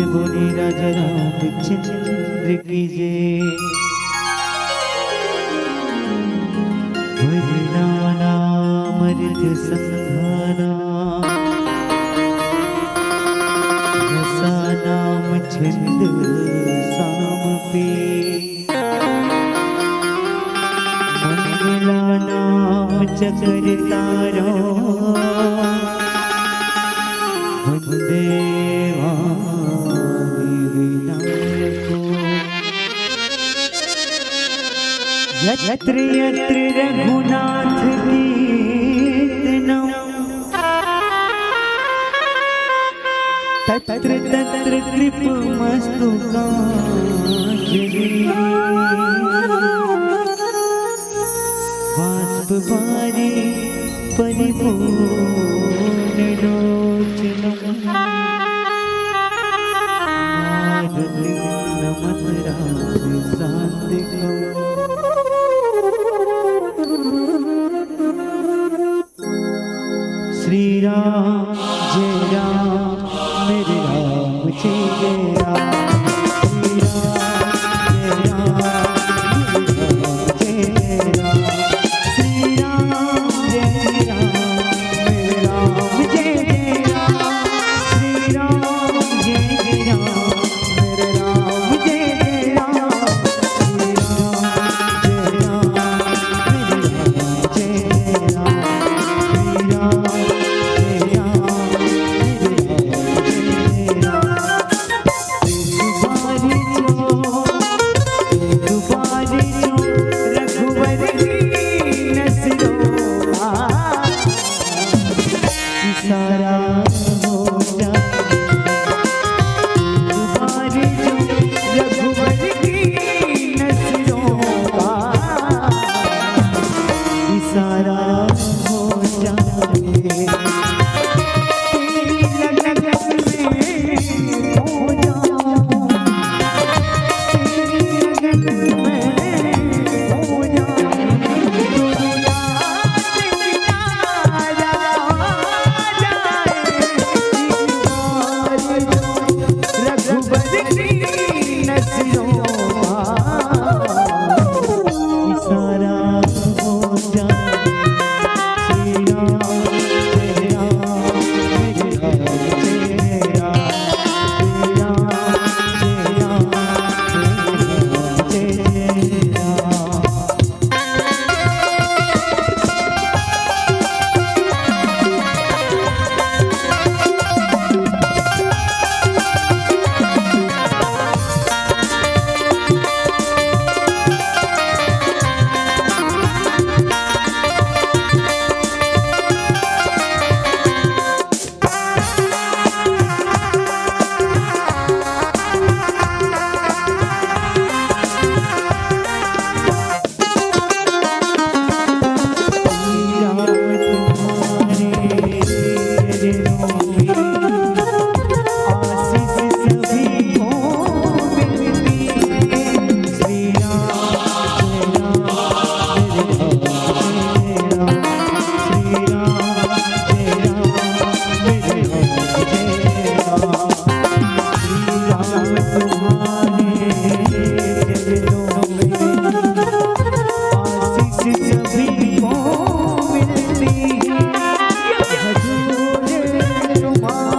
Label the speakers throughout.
Speaker 1: बोले राजा रामचंद्र की जय। वरना मर्द संधाना रसा नाम छंद साम पे मंगला नाम चकर तारो वंदे यत्र यत्र रघुनाथ कीर्तनम् तत्र तत्र कृपमस्तु कांचनी बाष्पवारी परिपूर्ण लोचनम् मारुतिं नमत रामसान्दिकम्। श्री राम जय राम मेरे राम जय राम। श्री राम जय राम मेरे राम जय राम। श्री राम जय राम मेरे राम जय राम। श्री राम जय राम मेरे राम जय राम। श्री राम जय राम मेरे राम जय राम। तुम्हारे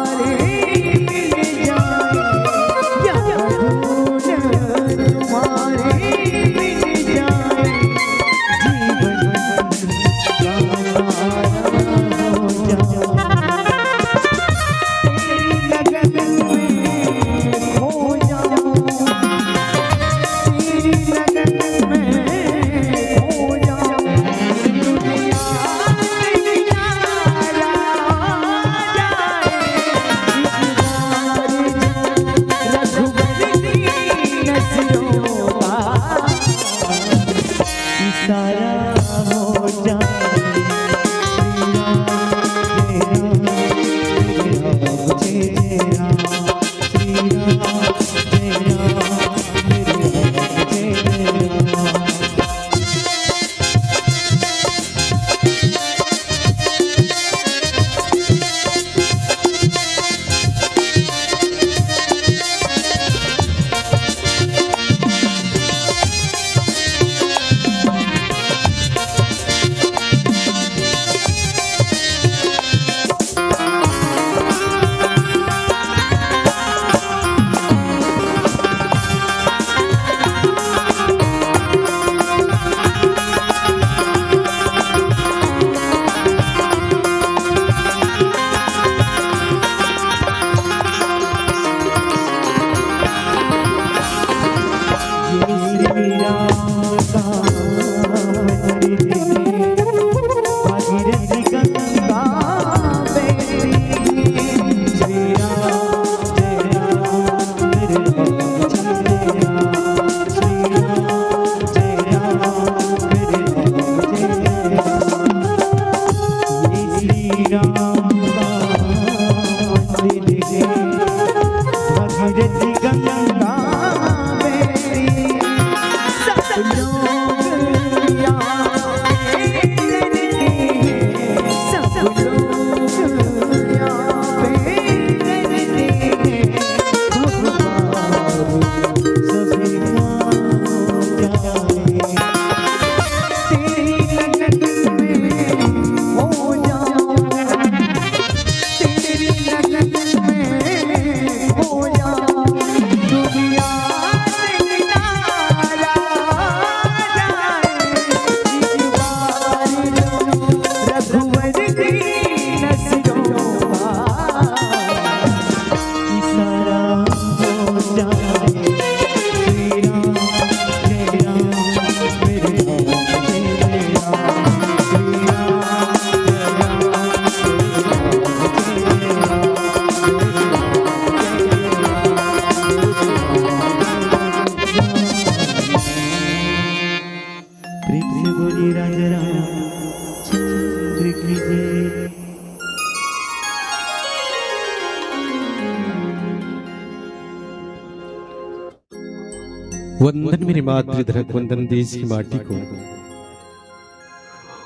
Speaker 2: वंदन मेरे मातृधरक, वंदन देश की माटी को,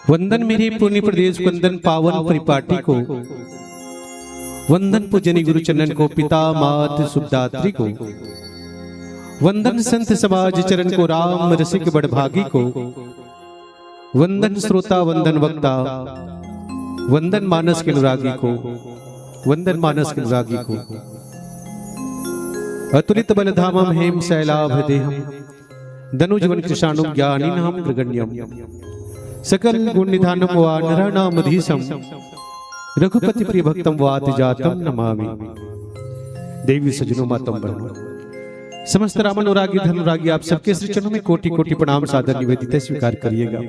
Speaker 2: वंदन मेरे पुण्य प्रदेश, वंदन पावन परिपाटी को, वंदन पूजनी गुरु चरण को, पिता मात सुखदात्री को, वंदन संत समाज चरण को, राम रसिक बड़भागी को, वंदन श्रोता वंदन वक्ता, वंदन मानस के अनुरागी को, वंदन मानस के अनुरागी को। अतुलित बलधामम हेम शैलाभ देहम, धनुजवन कृषाणुम ज्ञानिनाम ग्रगण्यम, सकल गुण निधानम वा नराणामधीशम, रघुपति प्रिय भक्तम वाति जातम नमामि। देवी सजनों मातम बहनों, समस्त राम अनुरागी धनुरागी आप सबके श्री चरणों में कोटि कोटि प्रणाम सादर निवेदित स्वीकार करिएगा।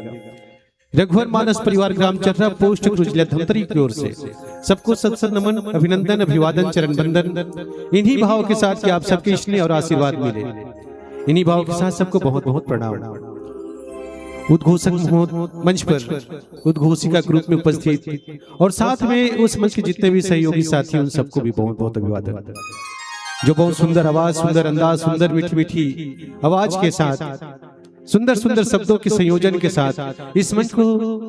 Speaker 2: रघुवर मानस परिवार ग्राम चर्रा पोस्ट गुरुजिला धमतरी की ओर से सबको सत्संग नमन, अभिनंदन, अभिवादन, चरण बंदन। इन्हीं भाव के साथ कि आप सबके स्नेह और आशीर्वाद मिले, इन्हीं भाव के साथ सबको बहुत बहुत प्रणाम। उद्घोषक मंच पर उद्घोषिका के रूप में उपस्थित और साथ में उस मंच के जितने भी सहयोगी साथी, उन सबको भी बहुत बहुत अभिवादन। जो बहुत सुंदर आवाज, सुंदर अंदाज, सुंदर मीठी मीठी आवाज के साथ, सुंदर सुंदर शब्दों के संयोजन के साथ इस मंच को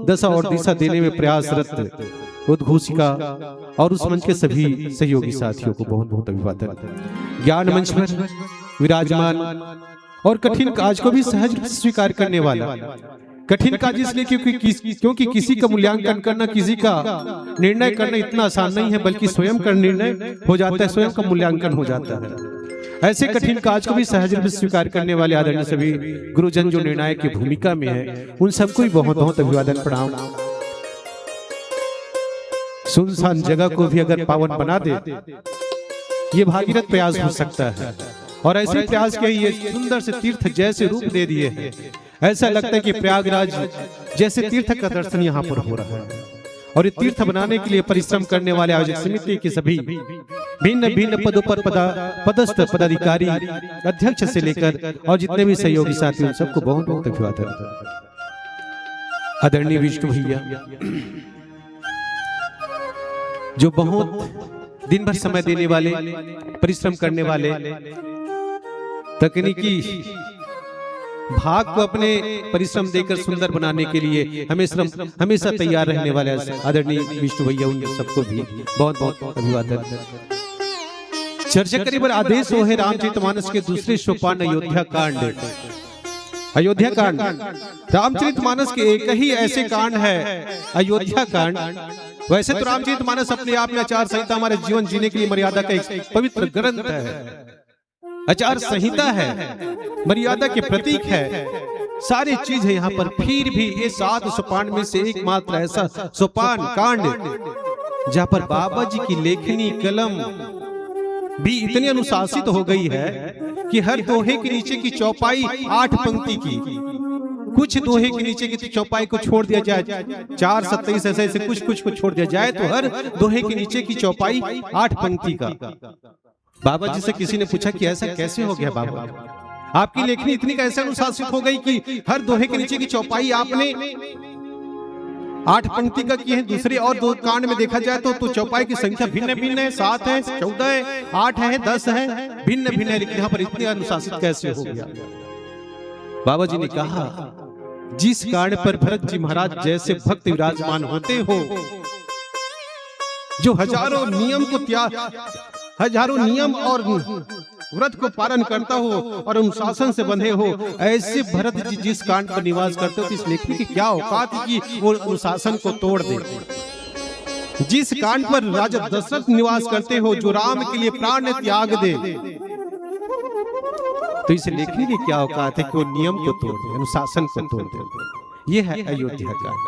Speaker 2: दशा और दिशा देने में प्रयासरत उद्घोषिका और उस मंच के सभी सहयोगी साथियों को बहुत बहुत अभिवादन। ज्ञान मंच पर विराजमान और कठिन काज को भी सहज स्वीकार करने वाला, कठिन काज इसलिए क्योंकि किसी का मूल्यांकन करना, किसी का निर्णय करना इतना आसान नहीं है, बल्कि स्वयं का निर्णय हो जाता है, स्वयं का मूल्यांकन हो जाता है। ऐसे कठिन काज को भी सहज रूप से स्वीकार करने वाले आदरणीय सभी गुरुजन जो निर्णायक की भूमिका में है, उन सबको भी बहुत बहुत अभिवादन प्रणाम। सुनसान जगह को भी अगर पावन बना दे, ये भागीरथ प्रयास हो सकता है। और ऐसे प्रयास के ये सुंदर से तीर्थ जैसे रूप दे दिए हैं, ऐसा लगता है कि प्रयागराज जैसे तीर्थ का दर्शन यहाँ पर हो रहा है। और ये तीर्थ बनाने के लिए परिश्रम करने वाले आयोजक समिति के सभी भिन्न भिन्न पदों पर पदस्थ पदाधिकारी, अध्यक्ष से लेकर और जितने भी सहयोगी साथी, उन सबको बहुत बहुत अभिवादन। आदरणीय विष्णु भैया जो बहुत दिन भर समय देने वाले, परिश्रम करने वाले, तकनीकी भाग को अपने परिश्रम देकर सुंदर बनाने के लिए हमेशा तैयार रहने वाले आदरणीय विष्णु भैया, उन सबको भी बहुत बहुत अभिवादन। चर्चा करीब आदेश हो है रामचरितमानस के दूसरे सोपान अयोध्या कांड। अयोध्या कांड रामचरितमानस के एक ही ऐसे कांड है, अयोध्या कांड। वैसे तो रामचरितमानस अपने आप में आचार संहिता, हमारे जीवन जीने के लिए मर्यादा का एक पवित्र ग्रंथ है, आचार संहिता है, मर्यादा के प्रतीक है, सारी चीज है यहाँ पर। फिर भी ये 7 सोपान में से एकमात्र ऐसा सोपान कांड जहाँ पर बाबा जी की लेखनी कलम भी इतनी अनुशासित हो गई है कि हर दोहे के नीचे की चौपाई 8 पंक्ति की, कुछ दोहे के नीचे की चौपाई को छोड़ दिया जाए, 4-27 ऐसे कुछ को छोड़ दिया जाए, तो हर दोहे के नीचे की चौपाई 8 पंक्ति का। बाबा जी से किसी ने पूछा कि ऐसा कैसे हो गया बाबा, आपकी लेखनी इतनी कैसे अनुशासित हो गई कि हर दोहे के नीचे की चौपाई आपने 8 पंक्ति का की है। दूसरे और 2 कांड में देखा जाए तो चौपाई की संख्या भिन्न भिन्न है, 7 है, 14 है, 8 है, 10 है, भिन्न भिन्न है, लेकिन यहाँ पर इतनी अनुशासित कैसे हो गया। बाबा जी ने कहा, जिस कांड पर भरत जी महाराज जैसे भक्त विराजमान होते हो, जो हजारों नियम और व्रत को पालन करता हो और अनुशासन से बंधे हो, ऐसे भरत जी जिस कांड पर निवास करते हो, तो इस लेखनी की क्या औकात कि वो अनुशासन को तोड़ दे। जिस कांड पर राजा दशरथ निवास करते हो, जो राम के लिए प्राण त्याग दे, तो इस लेखनी की क्या औकात है कि वो नियम को तोड़ दे, अनुशासन को तोड़ दे। ये है अयोध्या कांड।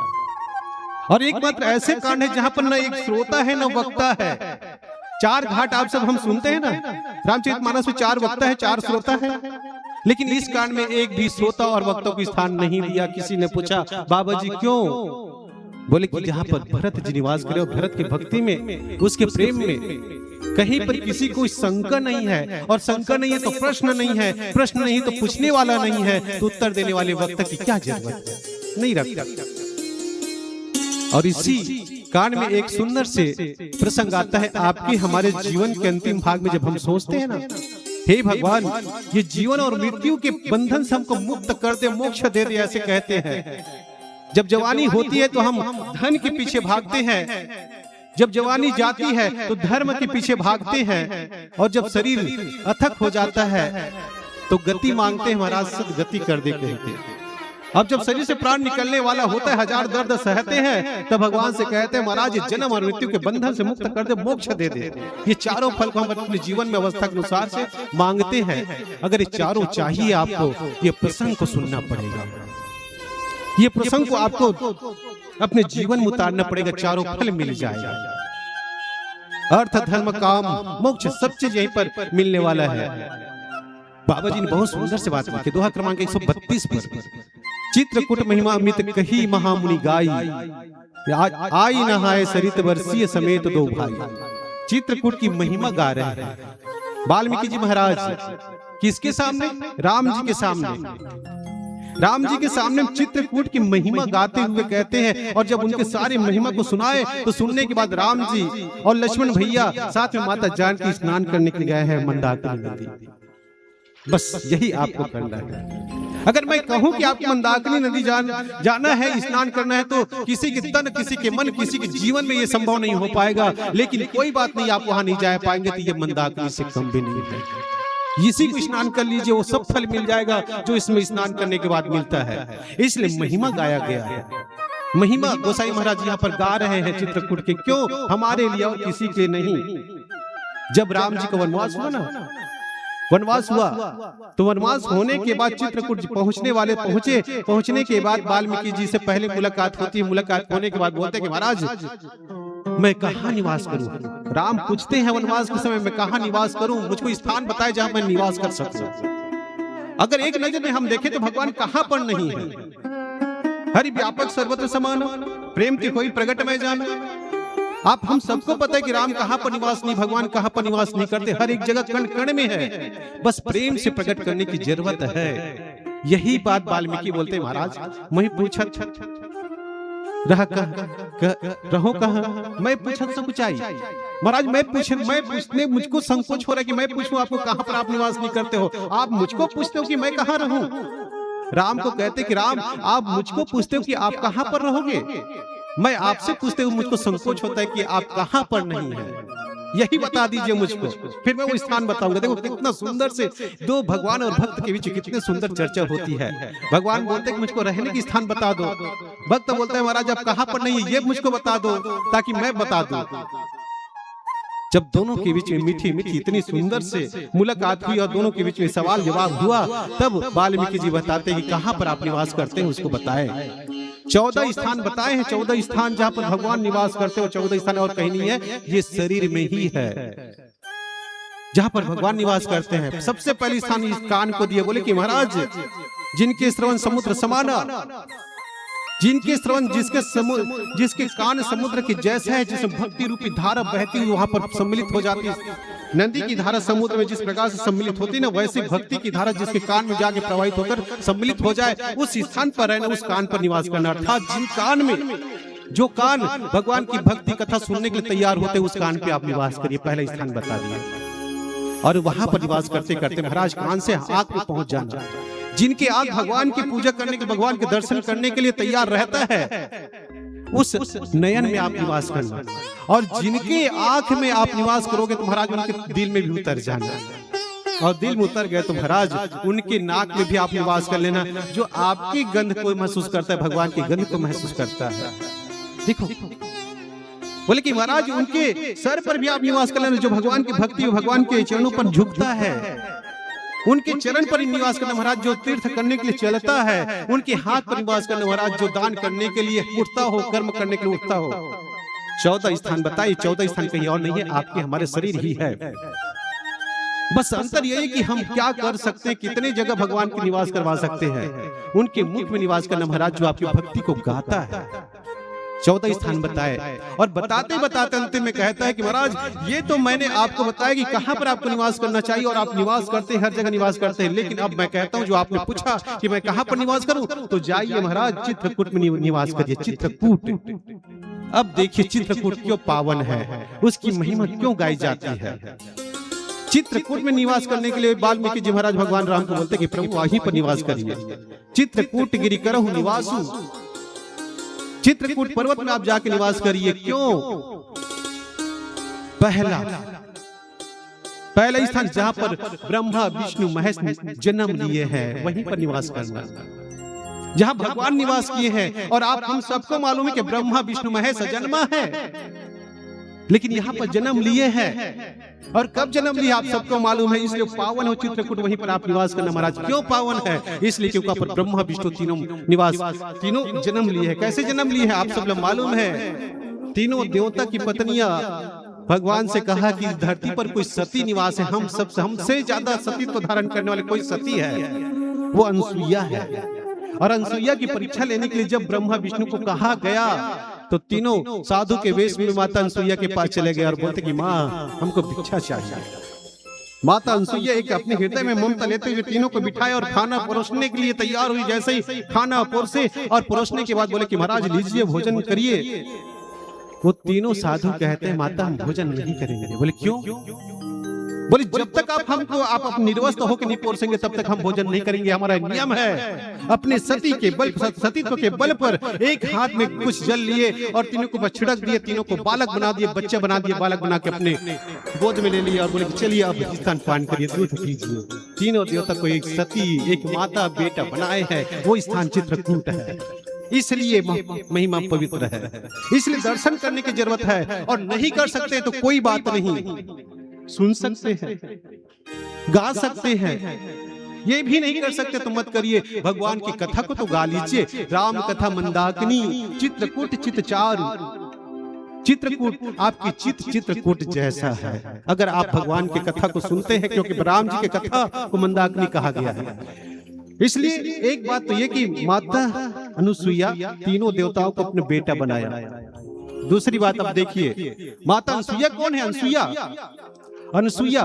Speaker 2: और एकमात्र ऐसे कांड है जहां पर न एक श्रोता है न वक्ता है। 4 घाट आप सब हम सुनते हैं ना, रामचरितमानस में 4 वक्ता है, 4 श्रोता है, लेकिन इस कांड में एक भी श्रोता और वक्ता को स्थान नहीं दिया। किसी ने पूछा, बाबा जी क्यों? बोले कि जहां पर भरत जी निवास करे, भरत की भक्ति में, उसके प्रेम में कहीं पर किसी को शंका नहीं है, और शंका नहीं है तो प्रश्न नहीं है, प्रश्न नहीं तो पूछने वाला नहीं है, तो उत्तर देने वाले वक्ता की क्या जरूरत है, नहीं रखता। और इसी कांड में एक सुंदर से प्रसंग आता है। आपके हमारे जीवन के अंतिम भाग में जब हम सोचते हैं ना हे भगवान, ये जीवन और मृत्यु के बंधन से हमको मुक्त कर दे, मोक्ष दे दे, ऐसे कहते हैं। जब जवानी होती है तो हम धन के पीछे भागते हैं, जब जवानी जाती है तो धर्म के पीछे भागते हैं, और जब शरीर अथक हो जाता है तो गति मांगते हैं, महाराज सदगति कर दे कहते हैं। अब जब शरीर से प्राण निकलने वाला होता है, हजार दर्द सहते हैं, तब भगवान से कहते हैं महाराज जन्म और मृत्यु के बंधन से मुक्त कर दे, मोक्ष दे दे। ये चारों फल को हम अपने जीवन में अवस्था के अनुसार से मांगते हैं। अगर ये चारों चाहिए आपको, ये प्रसंग को सुनना पड़ेगा, ये प्रसंग को आपको अपने जीवन में उतारना पड़ेगा, चारों फल मिल जाएगा। अर्थ धर्म काम मोक्ष सब चीज यहीं पर मिलने वाला है। बाबा जी ने बहुत सुंदर से बात लिखी, दोहा क्रमांक 132 पर, चित्रकूट महिमा अमित कही महामुनि गाई, आई नहाए सरित वर्षीय समेत दो भाई। चित्रकूट की महिमा गा रहे हैं वाल्मीकि जी महाराज, किसके सामने? राम जी के सामने। राम जी के सामने चित्रकूट की महिमा गाते हुए कहते हैं, और जब उनके सारे महिमा को सुनाए तो सुनने के बाद राम जी और लक्ष्मण भैया साथ में माता जानकी स्नान करने के लिए गए हैं मंदाकिनी नदी। बस यही आपको करना है। अगर मैं कहूं कि आपको मंदाकिनी नदी जाना है, स्नान करना है, तो किसी के तन, किसी के मन, किसी के जीवन में ये संभव नहीं हो पाएगा। लेकिन कोई बात नहीं, आप वहां नहीं जा पाएंगे तो ये मंदाकिनी से कम भी नहीं है। इसी को स्नान कर लीजिए, वो सब फल मिल जाएगा जो इसमें स्नान करने के बाद मिलता है। इसलिए महिमा गाया गया है। महिमा गोसाई महाराज यहाँ पर गा रहे हैं चित्रकूट के, क्यों? हमारे लिए और किसी के नहीं। जब राम जी का वनवास हुआ ना, वनवास हुआ तो वनवास होने के बाद चित्रकूट पहुंचने वाले पहुंचने के बाद वाल्मीकि जी से पहले मुलाकात होती है। मुलाकात होने के बाद बोलते हैं कि महाराज मैं कहाँ निवास करूं? राम पूछते हैं वनवास के समय, मैं कहाँ निवास करूं? मुझको स्थान बताए जहां मैं निवास कर सकूं। अगर एक नजर में हम देखें तो भगवान कहां पर नहीं है। हरि व्यापक सर्वत्र समान, प्रेम के कोई प्रगट में जाना। आप हम सबको पता है कि राम कहां पर निवास नहीं, भगवान कहां पर निवास नहीं करते, हर एक जगह कण कण में है। बस प्रेम से प्रकट करने की जरूरत है। यही बात वाल्मीकि बोलते हैं महाराज, मैं पूछत रहो कहाँ, मैं पूछत सब कुछ आई। महाराज मैं पूछने मुझको संकोच हो रहा है कि मैं पूछूं आपको कहां पर आप निवास नहीं करते हो। आप मुझको पूछते हो कि मैं कहां रहूं। राम को कहते कि राम आप मुझको पूछते हो कि आप कहां पर रहोगे, मैं आपसे पूछते हुए मुझको संकोच होता है कि आप कहां पर नहीं है। यही बता दीजिए मुझको, फिर मैं वो स्थान बताऊंगा। देखो कितना सुंदर से दो भगवान और भक्त के बीच कितने सुंदर चर्चा होती है। भगवान बोलते हैं कि मुझको रहने की स्थान बता दो, भक्त बोलते हैं महाराज आप कहां पर नहीं है ये मुझको बता दो ताकि मैं बता दूं। जब दोनों के बीच में मीठी मीठी इतनी सुंदर से मुलाकात हुई और दोनों के बीच में सवाल जवाब हुआ, तब वाल्मीकि जी बताते हैं कि कहां पर आप निवास करते हैं उसको बताए। 14 स्थान बताए हैं, 14 स्थान जहां पर भगवान निवास करते हो, 14 स्थान और कहीं नहीं है, ये शरीर में ही है जहां पर भगवान निवास करते हैं। सबसे पहले स्थान इस कान को दिए, बोले कि महाराज जिनके श्रवण समुद्र समाना, जिनके श्रवण जिसके कान समुद्र के जैसे है, जिसमें भक्ति रूपी धारा बहती हुई वहां पर सम्मिलित हो जाती है। नदी की धारा समुद्र में जिस प्रकार से सम्मिलित होती है ना, वैसे भक्ति की धारा जिसके कान में जाके प्रवाहित होकर सम्मिलित हो जाए, उस स्थान पर रहना, उस कान पर निवास करना। अर्थात जिन कान में, जो कान भगवान की भक्ति कथा सुनने के लिए तैयार होते हैं, उस कान पे आप निवास करिए। पहला स्थान बता दिया। और वहां पर निवास करते करते महाराज कान से आंख में पहुंच जाना। जिनके आंख भगवान की पूजा करने के, भगवान के दर्शन करने के लिए तैयार रहता है, उस नयन में आप निवास करना। और जिनके आंख में आप निवास करोगे तो महाराज उनके दिल में भी उतर जाना। और दिल में उतर गए तो महाराज उनके नाक में भी आप निवास कर लेना। जो आपकी गंध को महसूस करता है, भगवान की गंध को महसूस करता है। देखो बोले कि महाराज उनके सर पर भी आप निवास कर लेना। जो भगवान की भक्ति, भगवान के चरणों पर झुकता है, उनके चरण पर निवास करना। महाराज जो तीर्थ करने के लिए चलता है, उनके हाथ पर निवास करना। महाराज जो दान करने के लिए उठता हो, कर्म करने के लिए उठता हो। 14 स्थान बताइए, 14 स्थान कहीं और नहीं है, आपके हमारे शरीर ही है। बस अंतर यही कि हम क्या कर सकते हैं, कितने जगह भगवान की निवास करवा सकते हैं। उनके मुख में निवास करना महाराज, जो आपकी भक्ति को गाता है। 14 स्थान बताए और बताते बताते अंतिम में कहता है कि महाराज ये तो मैंने आपको बताया कि कहां पर आपको निवास करना चाहिए, और आप निवास करते हैं, हर जगह निवास करते हैं। लेकिन अब मैं कहता हूं, जो आपने पूछा कि मैं कहां पर निवास करूं, तो जाइए महाराज चित्रकूट में निवास करिए। चित्रकूट, अब देखिए चित्रकूट क्यों पावन है, उसकी महिमा क्यों गाई जाती है। चित्रकूट में निवास करने के लिए वाल्मीकि जी महाराज भगवान राम को बोलते कि प्रभु वहीं पर निवास करिए। चित्रकूट गिरि करहु निवासु, चित्रकूट पर्वत में आप जाके निवास करिए। क्यों? पहला स्थान जहां पर ब्रह्मा विष्णु महेश जन्म लिए हैं, वहीं पर निवास करना, जहां भगवान निवास किए हैं। और आप हम सबको मालूम है कि ब्रह्मा विष्णु महेश जन्मा है, लेकिन यहाँ पर जन्म लिए हैं। और कब जन्म लिया आप सबको मालूम है, इसलिए पावन हो चित्रकूट, वहीं पर आप निवास करना। महाराज क्यों पावन है? इसलिए क्योंकि पर ब्रह्मा विष्णु तीनों निवास, तीनों जन्म लिए हैं। कैसे जन्म लिए हैं आप सब लोग मालूम है। तीनों देवता की पत्नियां भगवान से कहा कि धरती पर कोई सती निवास है, हम सबसे हमसे ज्यादा सतीत्व धारण करने वाले कोई सती है, वो अनसुईया है। और अनसुईया की परीक्षा लेने के लिए जब ब्रह्मा विष्णु को कहा गया, तो तीनों साधु के वेश में माता अनसुईया के पास चले गए और बोलते कि माँ हमको भिक्षा चाहिए। माता अनसुईया एक अपने हृदय में ममता लेते हुए तीनों को बिठाए और खाना परोसने के लिए तैयार हुई। जैसे ही खाना परोसे और परोसने के बाद बोले कि महाराज लीजिए भोजन करिए। वो तीनों साधु कहते हैं माता हम भोजन नहीं करेंगे। बोले क्यों? बोले जब तक आप हमको आप अपने निर्वस्त्र होकर नहीं परोसेंगे तब तक हम भोजन नहीं करेंगे। हमारा नियम है। अपने सती के बल, सतीत्व के बल पर एक हाथ में कुछ जल लिए और तीनों को छिड़क दिए, तीनों को बालक बना दिए, बच्चे बना दिए, बालक बना के अपने गोद में ले लिए और बोले चलिए आप स्तन पान करिए, दूध पीजिए। तीनों देवता को एक सती, एक माता बेटा बनाए हैं, वो स्थान चित्रकूट है। इसलिए महिमा पवित्र है, इसलिए दर्शन करने की जरूरत है। और नहीं कर सकते तो कोई बात नहीं, सुन सकते हैं, गा सकते हैं। ये भी नहीं कर सकते तो मत करिए, भगवान की कथा को तो गा लीजिए। राम कथा मंदाकिनी, चित्रकूट चितचारु। चित्रकूट आपकी चित्रकूट जैसा है अगर आप भगवान की कथा को सुनते हैं, क्योंकि राम जी की कथा को मंदाकिनी कहा गया है। इसलिए एक बात तो ये कि माता अनुसुईया तीनों देवताओं को अपने बेटा बनाया। दूसरी बात अब देखिए, माता अनुसुईया कौन है? अनसुईया,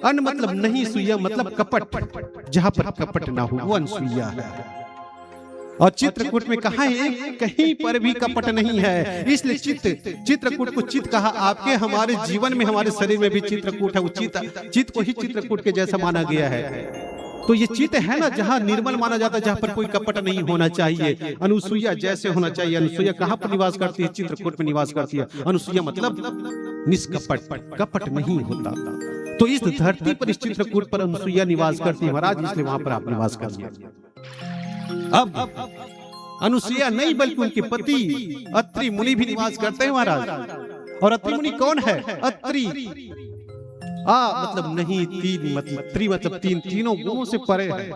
Speaker 2: अन मतलब नहीं, सुईया मतलब कपट, जहां पर कपट ना हो वो अनसुईया है। और चित्रकूट में कहा है कहीं पर भी कपट नहीं है, इसलिए चित्रकूट को चित कहा। आपके हमारे जीवन में, हमारे शरीर में भी चित्रकूट है। वो चित को ही चित्रकूट के जैसा माना गया है। तो ये चित है ना, जहाँ निर्मल माना जाता है, जहाँ पर कोई कपट नहीं होना चाहिए। अनुसुईया जैसे होना चाहिए। अनुसुईया कहाँ पर निवास करती है? चित्रकूट में निवास करती है। अनुसुईया मतलब निष्कपट, कपट नहीं होता। तो इस धरती पर, इस चित्रकूट पर अनुसुईया निवास करती है महाराज, इसलिए वहां पर आप निवास करिए। अब अनुसुईया नहीं बल्कि उनके पति अत्रि मुनि भी निवास करते हैं महाराज। और अत्रि मुनि कौन है? अत्रि मतलब नहीं, तीन मतलब त्रि मतलब तीन, तीनों गुणों से परे है।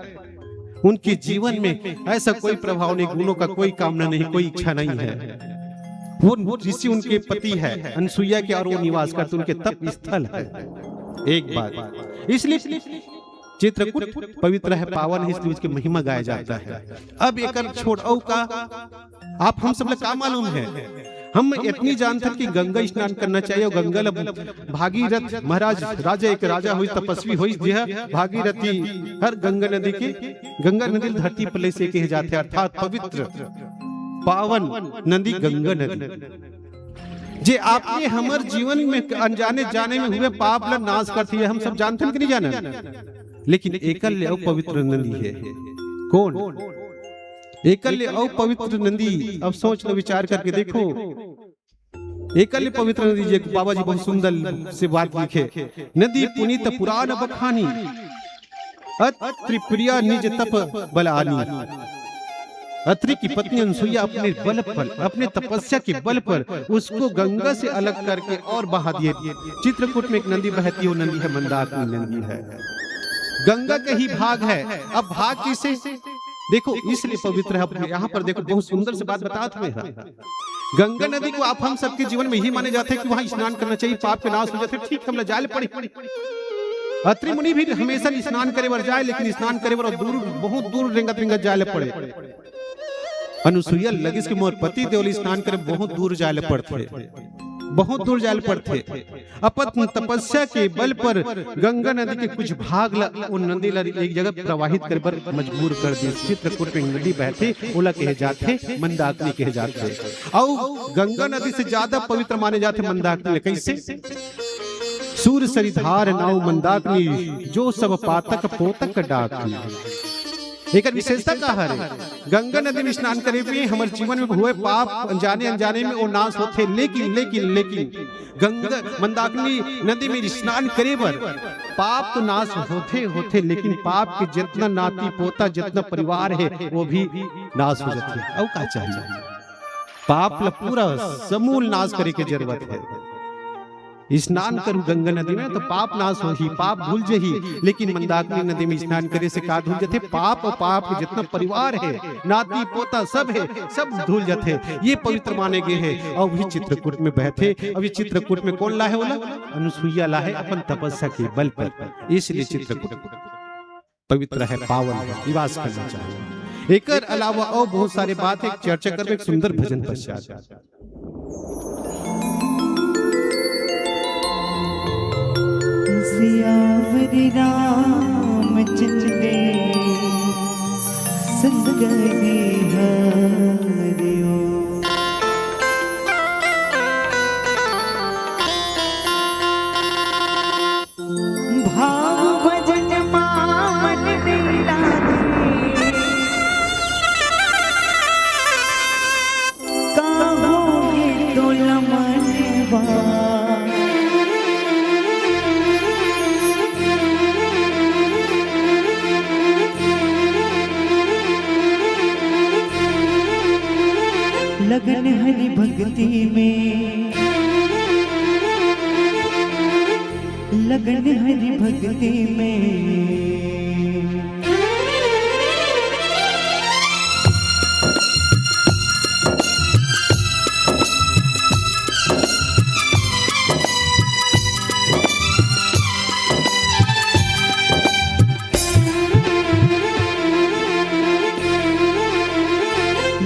Speaker 2: उनके जीवन में ऐसा कोई प्रभाव नहीं, गुणों का कोई कामना नहीं, कोई इच्छा नहीं है। वो ऋषि उनके पति है अनसुईया के, और वो निवास करते, उनके तप स्थल है। एक बात, इसलिए चित्रकूट पवित्र है, पावन है, इसलिए उसकी महिमा गाया जाता है। अब एक छोड़ का आप हम सब लोग का मालूम है, हम इतनी जानते कि गंगा स्नान करना चाहिए। और गंगा भागीरथ महाराज, राजा एक राजा हुई, तपस्वी हुई, भागीरथी हर गंगा नदी के, गंगा नदी धरती पर ले से कहे जाते, अर्थात पवित्र पावन नदी गंगा नदी। जे आपने हमारे जीवन में अनजाने जाने में हुए पाप ला नाश करती है, हम सब जानते हैं कि नहीं जाने। लेकिन एकल्य और पवित्र नदी है। कौन? एकल्य और पवित्र नदी। अब सोच लो, विचार करके देखो। एकल्य पवित्र नदी, जी बाबा जी बहुत सुंदर से बात लिखे। नदी पुनीत पुराण बखानी, अत्रि प्रिया निज तप बलानी। अत्रि की पत्नी अनसुईया अपने बल पर, अपने तपस्या के बल पर उसको गंगा से अलग करके और बहा दिए। चित्रकूट में एक नदी बहती है, वो नदी है मंदाकिनी नदी है। गंगा का ही भाग है। अब भाग किसे देखो, इसलिए पवित्र है। यहाँ पर देखो, बहुत सुंदर से बात बता तुम्हें। गंगा नदी को आप हम सबके जीवन में यही माने जाते हैं कि वहाँ स्नान करना चाहिए, पाप के नाश हो जाते। ठीक, हम जाए पड़ी। अत्रि मुनि भी हमेशा स्नान करे बर जाए, लेकिन स्नान करे बर दूर, बहुत दूर रेंगत रेंगत जाए पड़े। अनुसुईया लगिस के मोर पति देवली स्नान करे बहुत दूर जाए पड़ते, बहुत दूर जाए पड़ते। अपन तपस्या के बल पर गंगा नदी के कुछ भाग उन नदी एक जगह प्रवाहित कर पर मजबूर कर दिए। चित्रकूट में नदी बहते, ओला कहे जाते, मंदाकिनी कहे जाते। और गंगा नदी से ज्यादा पवित्र माने जाते मंदाकिनी। कैसे? सूर सरिधार नाव मंदाकिनी जो सब पातक पोतक डाकी। एक विशेषता का है गंगा नदी में स्नान करे पे हमारे जीवन में हुए पाप अनजाने अनजाने में वो नाश होते, लेकिन लेकिन लेकिन गंगा मंदाकिनी नदी में स्नान करे पर पाप तो नाश होते होते, लेकिन पाप के जितना नाती पोता जितना परिवार है वो भी नाश हो जाते। अब क्या चाहिए, पाप ला पूरा समूल नाश करे की जरूरत है। स्नान करूं गंगा नदी में तो पाप नाश हो ही, पाप भूल जही, लेकिन मंदाकिनी नदी में स्नान करे से का धुल जाते, पाप और पाप के जितना परिवार है नाती पोता सब है सब धुल जाते। ये पवित्र माने गए हैं। और भी चित्रकूट में बैठे, अभी चित्रकूट में कौन लाहे बोला, अनुसुईया लाहे अपन तपस्या के बल पर, इसलिए चित्रकूट पवित्र है, पावन है, निवास करना चाहिए। एक अलावा और बहुत सारे बात है, चर्चा कर एक सुंदर भजन पश्चात।
Speaker 1: सियावरी रामचंद्र संग गए हरियो, भाव भजन मन मिला कहोगे तो लमनवा, लगन हरि भक्ति में, लगन हरि भक्ति में।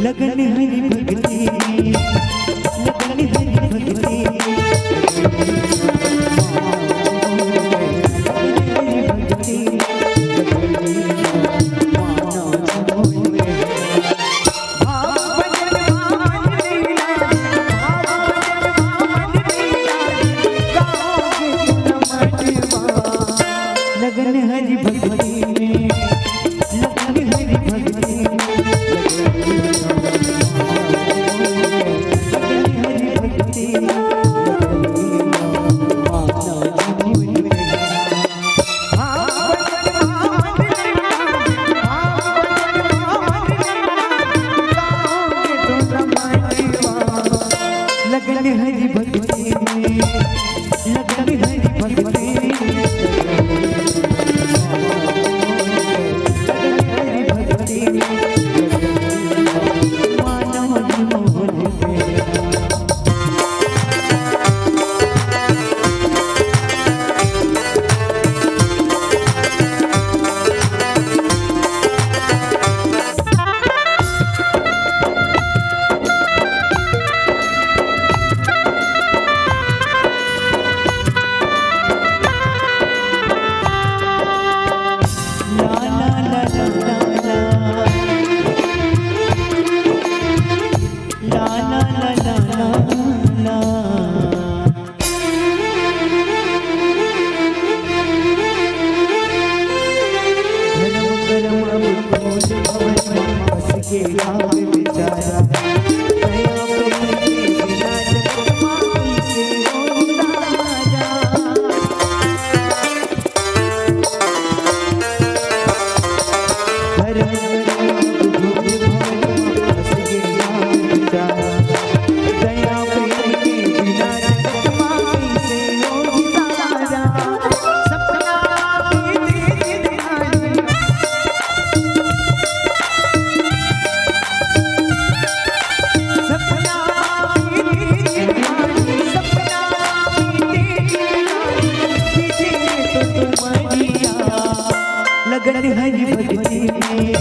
Speaker 1: लगन हरि भक्ति में, लगन हरि भक्ति लगन हरि भक्ति में, लगन हरि भक्ति लगन हरि भक्ति में, लगन हरि भक्ति लगन हरि भक्ति में,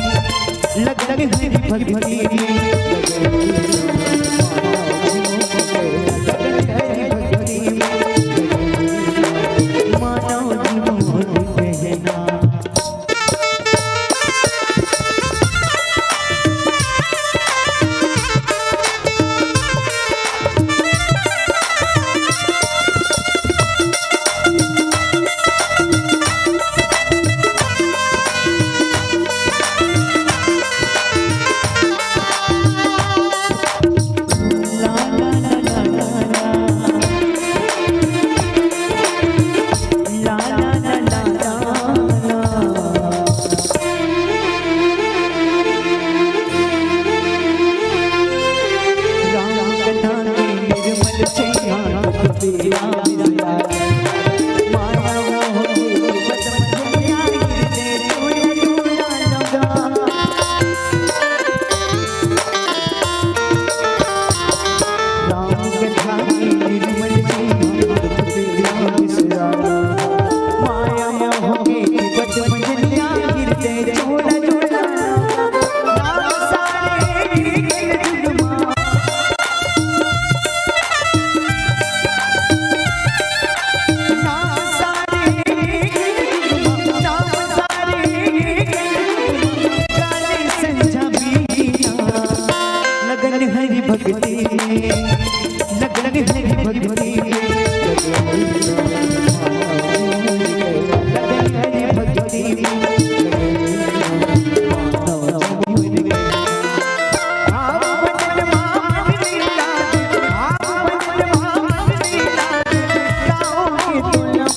Speaker 1: लगन हरि भक्ति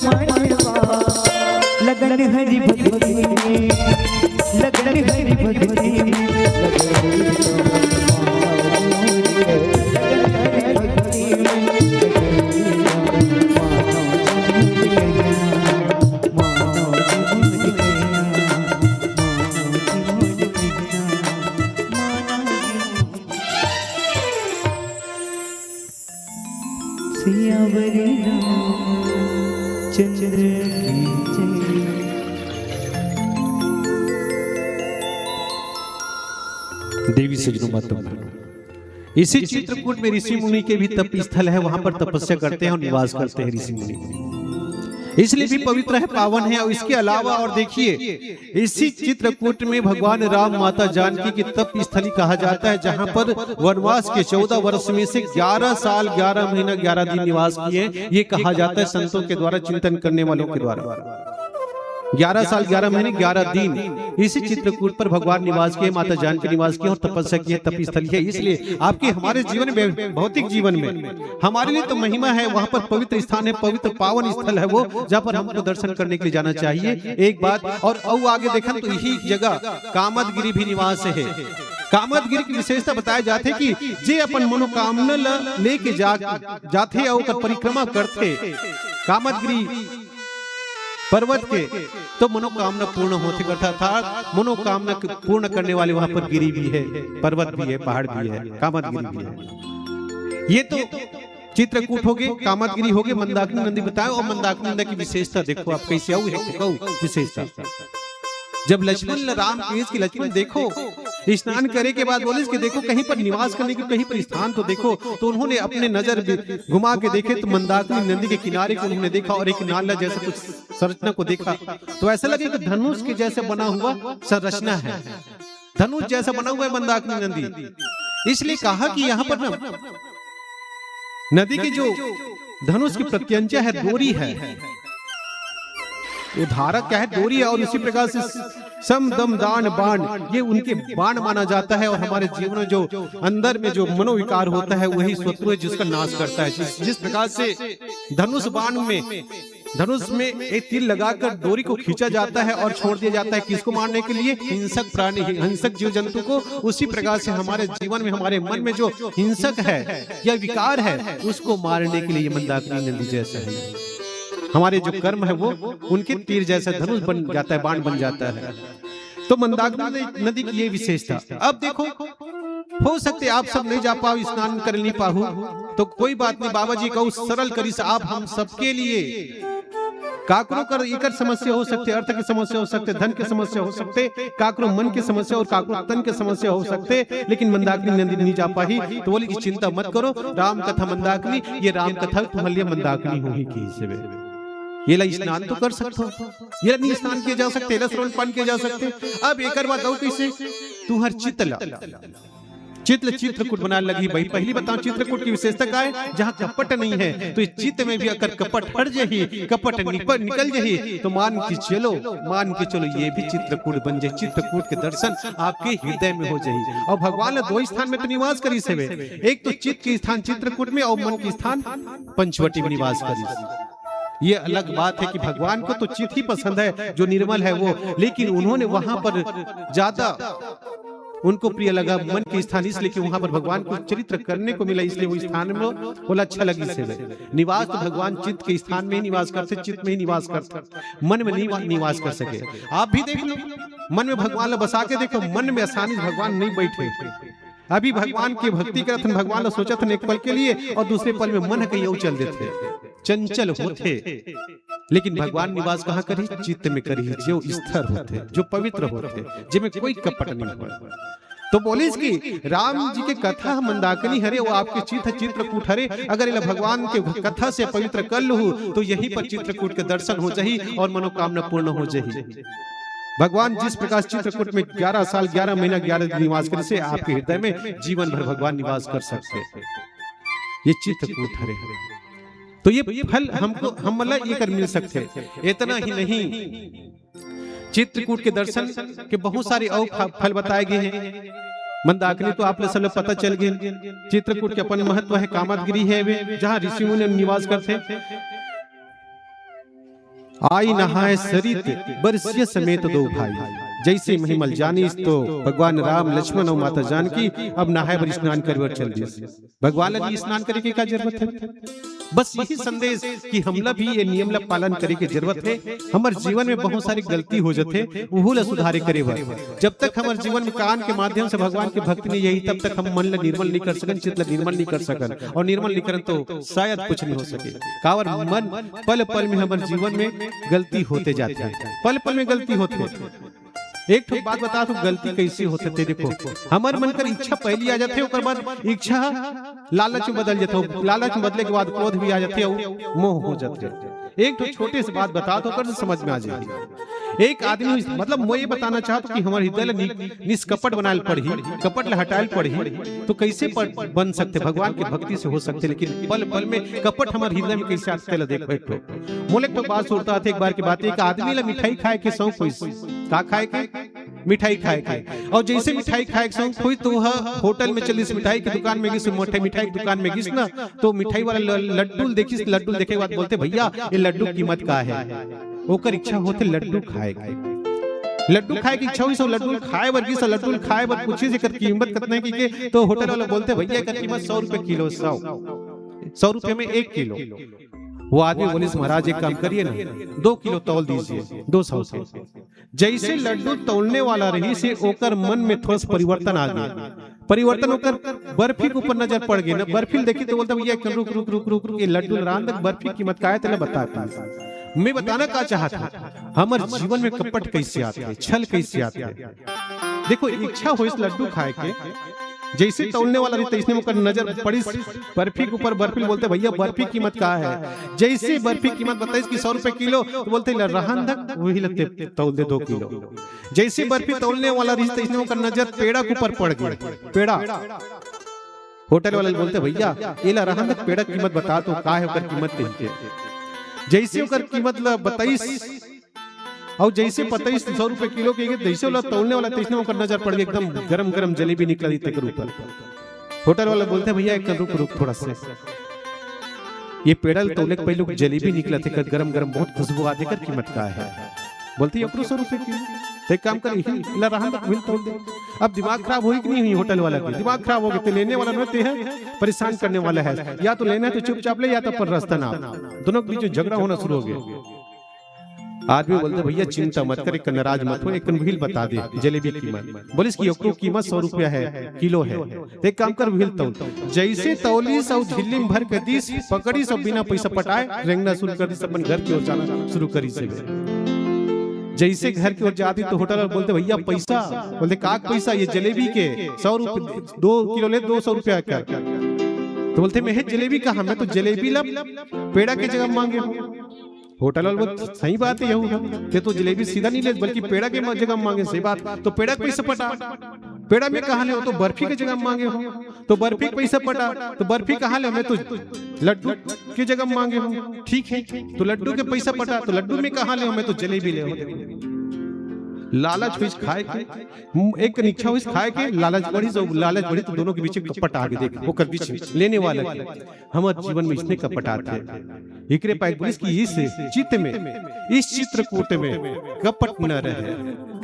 Speaker 1: मनवा लगन हरि भक्ति में, लगन हरि भक्ति में, सियावरी चंद्र की जय।
Speaker 2: देवी सजनों मातम इसी चित्रकूट में ऋषि मुनि के भी तप स्थल है, वहां पर तपस्या करते हैं और निवास करते हैं ऋषि मुनि, इसलिए भी पवित्र है, पावन है। और इसके अलावा और देखिए इसी चित्रकूट में भगवान राम माता जानकी की तप स्थली कहा जाता है, जहां पर वनवास के 14 वर्ष में से 11 साल 11 महीना 11 दिन निवास किए, ये कहा जाता है संतों के द्वारा, चिंतन करने वालों के द्वारा। 11 साल 11 महीने 11 दिन इसी चित्रकूट पर भगवान निवास किए, माता जानकी निवास किए और तपस्या की, तप स्थल है। इसलिए आपके हमारे जीवन में, भौतिक जीवन में हमारे लिए तो महिमा है, वहां पर पवित्र स्थान है, पवित्र पावन स्थल है वो, जहां पर हमको दर्शन करने के लिए जाना चाहिए। एक बात और आगे देखा तो यही जगह कामदगिरी भी निवास है। कामदगिरी की विशेषता बताया जाते कि जे अपन मनोकामना लेके जाते और परिक्रमा करते कामदगिरी पर्वत के, तो मनोकामना पूर्ण होते करता था। मनोकामना पूर्ण करने वाले वहां पर गिरी भी है, पर्वत भी है, पहाड़ भी है, कामदगिरी भी है। ये तो चित्रकूट हो गए, कामदगिरी हो गए, मंदाकिनी नदी बताओ। और मंदाकिनी नदी की विशेषता देखो आप कैसे आऊ है विशेषता। जब लक्ष्मण राम की लक्ष्मण देखो स्नान करे के बाद बोले कि देखो कहीं पर निवास करने की कहीं पर स्थान तो देखो, तो उन्होंने अपने नजर घुमा के देखे तो मंदाकिनी नदी के किनारे को उन्होंने देखा और एक नाला जैसे कुछ संरचना को देखा, तो ऐसा लगे कि धनुष के जैसे बना हुआ संरचना है, धनुष जैसा बना हुआ है मंदाकिनी नदी। इसलिए कहा कि यहाँ पर ना नदी की जो धनुष की प्रत्यंचा है, डोरी है, ये धारक क्या है, डोरी है। और इसी प्रकार से सम दम दान बाण, ये उनके बाण माना जाता है। और हमारे जीवन में जो अंदर में जो मनोविकार होता है वही शत्रु है जिसका नाश करता है। जिस प्रकार से धनुष बाण में, धनुष में एक तीर लगाकर डोरी को खींचा जाता है और छोड़ दिया जाता है, किसको मारने के लिए, हिंसक प्राणी, हिंसक जीव जंतु को। उसी प्रकार से हमारे जीवन में, हमारे मन में जो हिंसक है या विकार है, उसको मारने के लिए मंदाकिनी नदी जैसा है। हमारे जो कर्म है वो उनके तीर जैसा धनुष बन जाता है, बाण बन जाता है। तो मंदाकिनी नदी की ये विशेषता। अब देखो हो सकते आप सब नहीं जा पाओ, स्नान कर नहीं पाओ, तो कोई बात नहीं, बाबा जी कहूँ सरल करी से आप हम सबके लिए काकरो कर एक समस्या हो सकते, अर्थ की समस्या हो सकते, धन की समस्या हो सकते, काकरो मन की समस्या और काकरो तन की समस्या हो सकते, लेकिन मंदाकिनी नदी नहीं जा पाई तो बोली कि चिंता मत करो, राम कथा मंदाकिनी, ये राम कथा तुम्हारे लिए मंदाकिनी होगी की ये ला स्नान तो कर सकते हो, ये नहीं स्नान किया जा सकते, रसरोन पान किया जा सकते। अब एक बात हो कैसे तू हर चित्रकूट बनाने लगी भाई। पहली बताओ चित्रकूट की विशेषता क्या है, जहाँ कपट नहीं है, तो इस चित्त में भी अगर कपट हट जाए, कपट निकल जाए, तो मान के चलो ये भी चित्रकूट बन जाए, चित्रकूट के दर्शन आपके हृदय में हो जाए। और भगवान ने 2 स्थान में तो निवास करी से, एक तो चित्त के स्थान चित्रकूट में और मन के स्थान पंचवटी में निवास करी। ये अलग बात है कि भगवान को तो चित्त ही पसंद है जो निर्मल है वो, लेकिन उन्होंने वहां पर ज्यादा उनको प्रिय लगा मन के स्थान, इसलिए कि वहां पर भगवान को चरित्र करने को मिला, इसलिए वो स्थान में बोला अच्छा लगी से निवास। तो भगवान चित्त के स्थान में ही निवास करते, चित्त में ही निवास करते, मन में नहीं निवास कर सके। आप भी देख लो, मन में भगवान बसा के देखो, मन में आसानी से भगवान नहीं बैठे। अभी भगवान की भक्ति करते भगवान सोचा था एक पल के लिए और दूसरे पल में मन कहीं चल देते, चंचल होते, लेकिन भगवान निवास कहाँ करी, चित्त में करी, जो स्थिर होते, जो पवित्र होते, जिनमें कोई कपट नहीं हो। तो बोले कि राम जी के कथा मंदाकिनी हरे, वो आपके चित्रकूट हरे। अगर इला भगवान के कथा से पवित्र कर लूँ तो यहीं पर चित्रकूट के दर्शन हो जाही और मनोकामना पूर्ण हो जाही। भगवान जिस प्रकार चित्रकूट में 11 साल 11 महीना 11 दिन निवास करे से आपके हृदय में जीवन भर भगवान निवास कर सकते, ये चित्रकूट हरे। तो ये फल हमको हम मतलब ये कर मिल सकते। इतना ही नहीं, चित्रकूट के दर्शन के बहुत सारे और फल बताए गए हैं। मंदाकिनी तो आप सब पता चल गए, चित्रकूट के अपन महत्व है, कामदगिरी है वे जहाँ ऋषि मुनि निवास करते। आई नहाए सरित बरसिया समेत दो भाई। जैसे महिमल जानीस तो भगवान राम लक्ष्मण और माता जानकी अब नहाए बर स्नान कर चल दिए। भगवान लगी स्नान करे के का जरूरत है? बस यही संदेश कि हमला भी ये नियम ला पालन करे के जरूरत है। हमारे जीवन में बहुत सारी गलती हो जाते, वो ला सुधारे करे बर। जब तक हमारे जीवन में कान के माध्यम से भगवान की भक्ति नहीं यही, तब तक हम मन ला निर्मल नहीं कर सकन, चित्त ला निर्मल नहीं कर सकन, और निर्मल नहीं करन तो शायद कुछ नहीं हो सके। कावर मन पल पल में हमारे जीवन में गलती होते जाते हैं, पल पल में गलती होती है। एक ठो बात बता तो गलती कैसे होते थे? देखो, हमारे मन कर इच्छा पहली आ जाते, ओकर बाद इच्छा लालच में बदल जाते, लालच में बदले के बाद क्रोध भी आ जाते और मोह हो जाते। एक तो छोटे से बात बता तो कर समझ में आ जाएगी। एक आदमी, मतलब मैं ये बताना चाहता कि हमारे हृदय निष्कपट बनाल पड़ी, कपट ला हटाल पड़ी, तो कैसे बन सकते? भगवान की भक्ति से हो सकते, लेकिन पल पल में कपट हमारे हृदय में कैसे आते ला देखो। एक तो मोले तो बात सुनता था, एक बार की बात, एक आदमी ला मिठाई खाए के शौक कोई का खाए के मिठाई खाए के, और जैसे मिठाई खाए के शौक कोई तो होटल में चलिस, मिठाई की दुकान में गिस, मिठाई की दुकान में गिस ना, तो मिठाई वाला लड्डू देखिस, लड्डू देखे के बाद बोलते भैया ये लड्डू कीमत का है? ओकर इच्छा होते लड्डू खाए के, लड्डू खाए की इच्छा हुई, सो लड्डू खाए बर गिस, लड्डू खाए बर पूछी से कर कीमत कितने की के, तो होटल वाला बोलते भैया कर कीमत 100 रुपए किलो, 100 रुपए में 1 किलो। वो आदमी बोले महाराज एक काम करिए ना, 2 किलो तौल दीजिए 200 से। जैसे लड्डू तौलने वाला रही से ओकर मन में थोड़ा सा परिवर्तन आ गया, परिवर्तन होकर बर्फी के ऊपर नजर पड़ गई ना। बर्फी देखी तो बोलता भैया रुक रुक रुक रुक रुक, ये लड्डू रान तक बर्फी कीमत का है तेरे बता। मैं बताना क्या चाहता, हमारे जीवन में कपट कैसे आते हैं, छल कैसे आते हैं। देखो, इच्छा हो इस लड्डू खाए के, जैसे तौलने वाला रहता इसने मुकर नजर पड़ी बर्फी के ऊपर, बर्फी बोलते भैया बर्फी कीमत का है? जैसे बर्फी कीमत बताइए कि 100 रुपए किलो, तो बोलते रहन तक वही लगते तौल दे 2 किलो। जैसे बर्फी तौलने वाला रहता इसने मुकर नजर पेड़ा के ऊपर पड़ गई, पेड़ा। होटल वाले बोलते भैया ये ला रहन तक पेड़ा कीमत बता तो का है ओकर कीमत के। जैसे ओकर कीमत ला बताइस, और जैसे पता ही 100 रुपए किलो के, जैसे वाला तौलने वाला तैसने ओकर नजर पड़ गई, एकदम गरम गरम जलेबी निकला दी तेकर ऊपर। होटल वाला बोलते भैया एक रुक रुक थोड़ा सा, ये पेड़ल तौले के पहले जलेबी निकला थे कर गरम गरम, बहुत खुशबू आती कर, कीमत का है? बोलती 100 रुपए किलो। एक काम कर ला रहा तक तौल दे। अब दिमाग खराब हुई कि नहीं हुई? होटल वाला की दिमाग खराब हो गया, तो लेने वाला रहते हैं परेशान करने वाला है, या तो लेना है तो चुपचाप ले, या तो पर रास्ता ना। दोनों के बीच झगड़ा होना शुरू हो गया। आदमी बोलते भैया चिंता मत कर, एक नाराज मत हो, एक भील बता दे जलेबी कीमत। बोले इसकी ओकरो कीमत 100 रुपया है, किलो है। तो एक काम कर भील तौल, जैसे तौली सब झिल्ली में भर के दीस पकड़ी, सब बिना पैसा पटाए रेंगना शुरू कर दी, सब अपन घर की ओर जाना शुरू करी से। जैसे घर की ओर जाती तो होटल वाले बोलते भैया पैसा, बोलते का पैसा? ये जलेबी के 100 रुपए 2 किलो ले 200 रुपया क्या? तो बोलते मैं जलेबी कहा, मैं तो जलेबी ला पेड़ा के जगह मांगे। होटल वाले बोलते सही बात है, यही तो जलेबी सीधा नहीं ले बल्कि पेड़ा के जगह मांगे। सही बात, तो पेड़ा पैसा पटा, पेड़ा में कहा ले हो? तो बर्फी के जगह मांगे हो, तो बर्फी पैसा पटा, तो बर्फी कहा ले? मैं तो लड्डू की जगह मांगे हो। ठीक है, तो लड्डू के पैसा पटा, तो लड्डू में कहा ले? मैं तो जलेबी ले हो। लालच हुई खाए के, एक इच्छा हुई खाए के, लालच बढ़ी, जो लालच बढ़ी तो दोनों के बीच कपट आ गए। देख ओकर बीच लेने वाला हमारे जीवन में इसने कपट आते हैं। एकरे पाए पुलिस की इस चित्त में, इस चित्रकूट में कपट न रहे,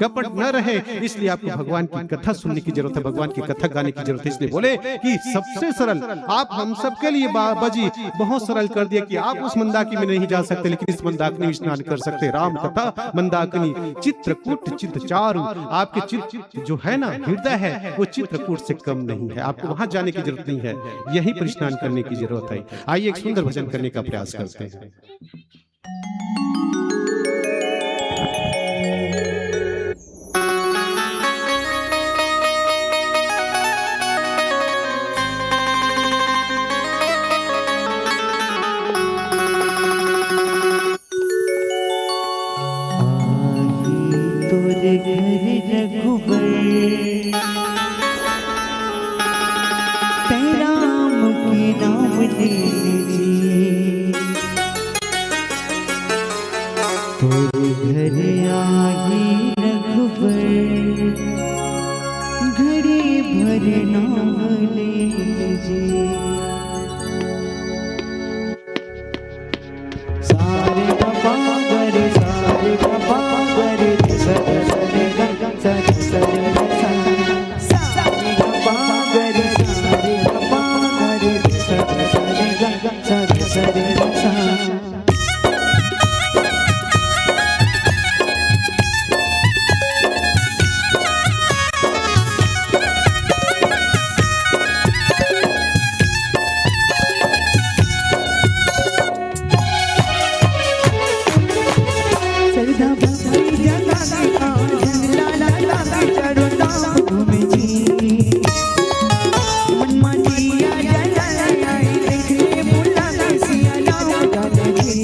Speaker 2: कपट न रहे, इसलिए आपको भगवान की कथा सुनने की जरूरत है, भगवान की कथा गाने की जरूरत है। इसलिए बोले कि सबसे सरल आप हम सबके लिए बाबाजी बहुत सरल कर दिया कि आप उस मंदाकिनी में नहीं जा सकते, लेकिन इस मंदाकिनी में स्नान कर सकते। राम कथा मंदाकिनी चित्रकूट चित्त चारु, आपके चित्त जो है ना हृदय है वो चित्रकूट से कम नहीं है, आपको वहां जाने की जरूरत नहीं है, यहीं पर स्नान करने की जरूरत है। आइए एक सुंदर भजन करने का प्रयास करते हैं।
Speaker 1: सारे सदा भक्ति जगा के कांचन लाला लागे चारों धाम घूमे जी मन मटिया जलाई आई देखने बुला के सिया राम गाने जी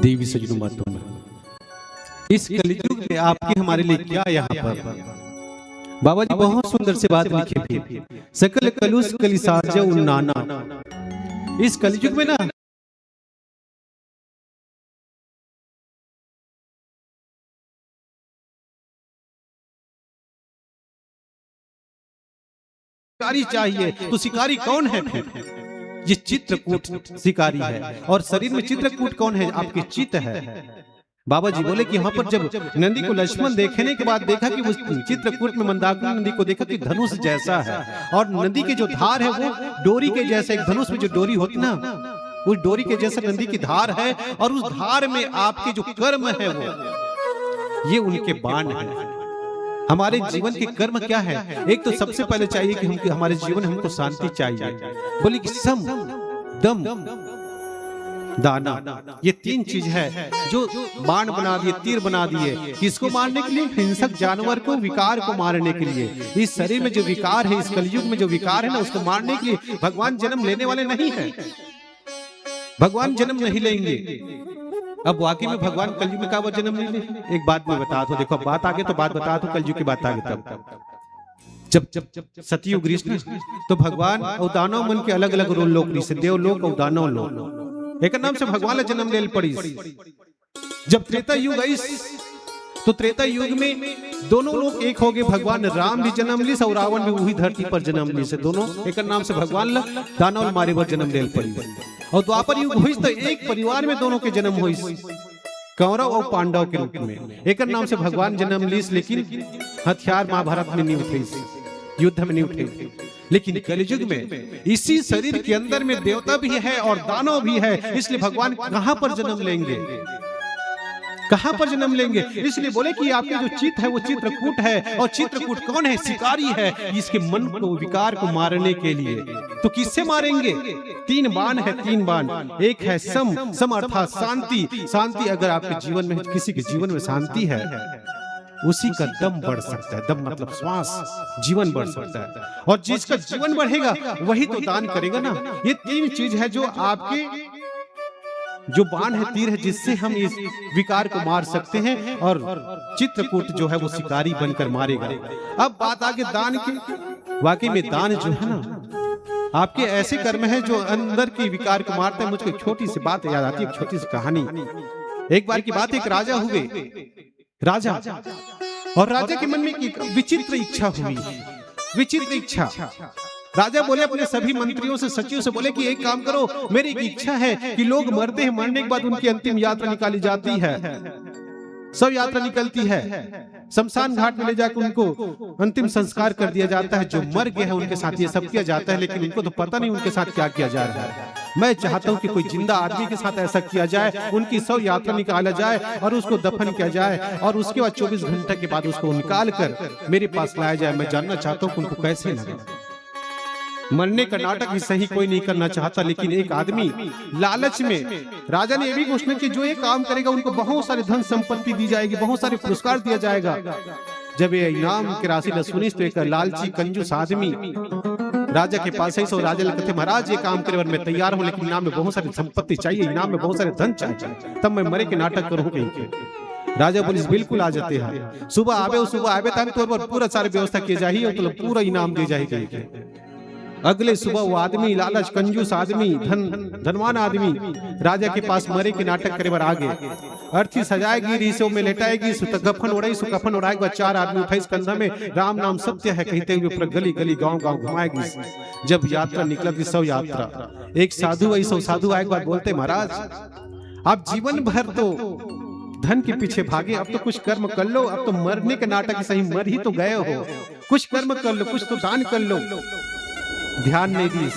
Speaker 2: देवी सजनों मातों, इस कलयुग में आपकी हमारे लिए क्या यहाँ पर। बाबा जी बहुत सुंदर से बात लिखी थी, सकल कलुष कलिसाज उन्नाना। इस कलयुग में ना शिकारी चाहिए, तो शिकारी कौन है फिर? ये चित्रकूट शिकारी है। और शरीर में चित्रकूट कौन है? आपके चित्त है। बाबा जी बोले कि यहाँ पर जब नंदी को लक्ष्मण देखने के बाद देखा कि उस चित्रकूट में मंदाकिनी नंदी को देखा कि धनुष जैसा है, और नदी के जो धार है वो डोरी के जैसे, एक धनुष में जो डोरी होती ना उस डोरी के जैसे नदी की धार है, और उस धार में आपके जो कर्म है वो ये उनके बाण है। हमारे जीवन के कर्म क्या है? एक तो सबसे पहले चाहिए कि हमारे जीवन में हमको शांति चाहिए। बोले कि सम, दम, दाना, ये तीन चीज है जो बाण बना दिए, तीर बना दिए। किसको मारने के लिए? हिंसक जानवर को, विकार को मारने के लिए। इस शरीर में जो विकार है, इस कलयुग में जो विकार है ना, उसको मारने के लिए भगवान जन्म लेने वाले नहीं है। भगवान जन्म नहीं लेंगे। अब वाकई में भगवान कलयुग में का जन्म नहीं ले? एक बात मैं बता दो, देखो बात आगे तो बात बता दो, कलयुग की बात आगे तब। जब सतयुग ग्रीष्म, तो भगवान और दानव मन के अलग अलग रोल लोक से, देवलोक और दानव लोक, एक नाम से भगवान ने जन्म ले पड़ी। जब त्रेता युग आई, तो त्रेता युग में दोनों लोग एक हो गए। भगवान राम भी जन्म ली और रावण भी वही धरती पर जन्म ली से, दोनों एक नाम से भगवान दानव मारे पर जन्म ले पड़ी। और द्वापर युग हुई तो एक परिवार में दोनों के जन्म हुई, कौरव और पांडव के रूप में। एक नाम से भगवान जन्म ली, लेकिन हथियार महाभारत में नहीं उठे, युद्ध में नहीं उठे। लेकिन कलयुग में इसी शरीर के अंदर में देवता भी है और दानव भी है, इसलिए भगवान कहां पर जन्म लेंगे? कहां पर जन्म लेंगे? इसलिए बोले कि आपके जो चित्त है वो चित्रकूट है। और चित्रकूट कौन है? शिकारी है, इसके मन को, विकार को मारने के लिए। तो किससे मारेंगे? तीन बाण है, तीन बाण। एक है सम, सम अर्थात शांति। शांति अगर आपके जीवन में, किसी के जीवन में शांति है, उसी का दम बढ़ सकता है। दम मतलब श्वास, जीवन बढ़ सकता है। और जिसका जीवन बढ़ेगा वही तो दान करेगा ना। ये तीन चीज है जो आपके जो बाण है, तीर है, जिससे हम इस विकार को मार सकते हैं। और चित्रकूट जो है वो शिकारी बनकर मारेगा। अब बात आगे दान की। वाकई में दान जो है ना, आपके ऐसे कर्म है जो अंदर के विकार को मारते हैं। मुझको एक छोटी सी बात याद आती है, एक छोटी सी कहानी। एक बार की बात, एक राजा हुए, राजा, और राजा के मन में एक विचित्र इच्छा हुई, विचित्र इच्छा। राजा बोले अपने सभी मंत्रियों से, सचिवों से बोले कि एक काम करो, मेरी एक इच्छा है कि लोग मरते हैं, मरने के बाद उनकी अंतिम यात्रा निकाली जाती है, सब यात्रा निकलती है, शमशान घाट में ले जाकर उनको अंतिम संस्कार कर दिया जाता है। जो मर गए हैं उनके साथ ये सब किया जाता है, लेकिन उनको तो पता नहीं उनके साथ क्या किया जा रहा है। मैं चाहता हूं कि कोई जिंदा आदमी के साथ ऐसा किया जाए, उनकी सब यात्रा निकाला जाए और उसको दफन किया जाए, और उसके बाद 24 घंटे के बाद उसको निकाल कर मेरे पास लाया जाए। मैं जानना चाहता हूँ कि उनको कैसे लगा। मरने का नाटक भी सही कोई नहीं करना चाहता, लेकिन एक आदमी लालच में, राजा ने यह भी घोषणा की जो ये काम करेगा उनको बहुत सारी धन संपत्ति दी जाएगी, बहुत सारे पुरस्कार दिया जाएगा। जब ये इनाम की राशि न सुनी तो एक लालची कंजूस आदमी राजा के पास है। सो राजा कहते महाराज ये काम करे और मैं तैयार हूँ, लेकिन इनाम में बहुत सारी संपत्ति चाहिए, इनाम में बहुत सारे धन चाहिए, तब मैं मरे के नाटक करूँ कहीं। राजा बोले बिल्कुल आ जाते हैं। सुबह आवे तक तो पूरा सारी व्यवस्था की जाए और तो पूरा इनाम दी जाएगी। अगले सुबह वो आदमी, लालच कंजूस आदमी, धनवान आदमी राजा के पास मरे के नाटक करे बार आगे अर्थी सजाएगी, रीसों में लेटाएगी, कफन उड़ाई, कफन उड़ाए के बाद 4 आदमी उठाई कंधा में राम नाम सत्य है कहते हुए पूरा गली गली गांव गांव घुमाएगी। जब यात्रा निकलती सब यात्रा, एक साधु आई, सब साधु आए के बाद बोलते महाराज आप जीवन भर तो धन के पीछे भागे, अब तो कुछ कर्म कर लो, अब तो मरने के नाटक सही मर ही तो गए हो, कुछ कर्म कर लो, कुछ तो दान कर लो। ध्यान नहीं दी,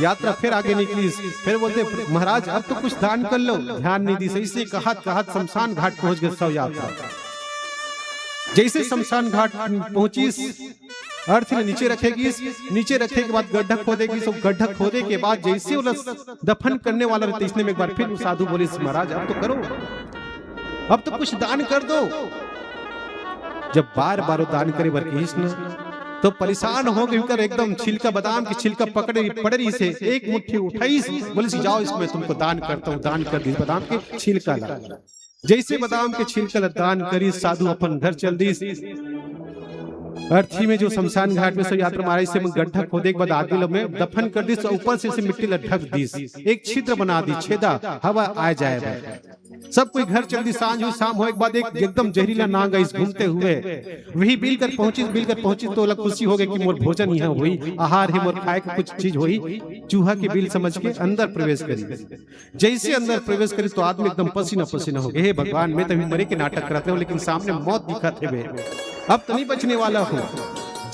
Speaker 2: यात्रा फिर आगे निकली, फिर बोलते महाराज अब तो कुछ दान कर लो, ध्यान नहीं दी। सही से कहत शमशान घाट पहुंच गए सब यात्रा। जैसे शमशान घाट पहुंची, अर्थ ने नीचे रखेगी, नीचे रखने के बाद गड्ढा खोदेगी, सब गड्ढा खोदे के बाद जैसे दफन करने वाला रहता, इसने में एक बार फिर साधु बोले महाराज अब तो करो, अब तो कुछ दान कर दो। जब बार बार दान करे कृष्ण तो परेशान हो गए, एकदम छिलका, बादाम की छिलका पकड़े पड़री से एक मुट्ठी उठाई, बोले जाओ इसमें तुमको दान करता हूँ। दान कर दी, बादाम के छिलका ला। जैसे बादाम के छिलका दान करी, साधु अपन घर चल दी। अर्थी में जो शमशान घाट में सब यात्रा मारा, इसे गड्ढा खोदे के बाद आगे में दफन कर दी, ऊपर से मिट्टी ढक दी, एक छिद्र बना दी, छेदा हवा आ जाए। सब कोई घर चल दी। सांझ हुई, शाम होने के बाद एक एकदम जहरीला नाग आई घूमते हुए, वही बिल कर पहुंची तो अलग खुशी हो गई कि मोर भोजन यहाँ हुई, आहार है मोर खाए की कुछ चीज हुई। चूहा की बिल समझ के अंदर प्रवेश करी। जैसे अंदर प्रवेश करी तो आदमी एकदम पसीना पसीना हो गए। हे भगवान मैं तभी मरे के नाटक करते हो, लेकिन सामने मौत दिखा थे, अब तो नहीं बचने वाला हूँ।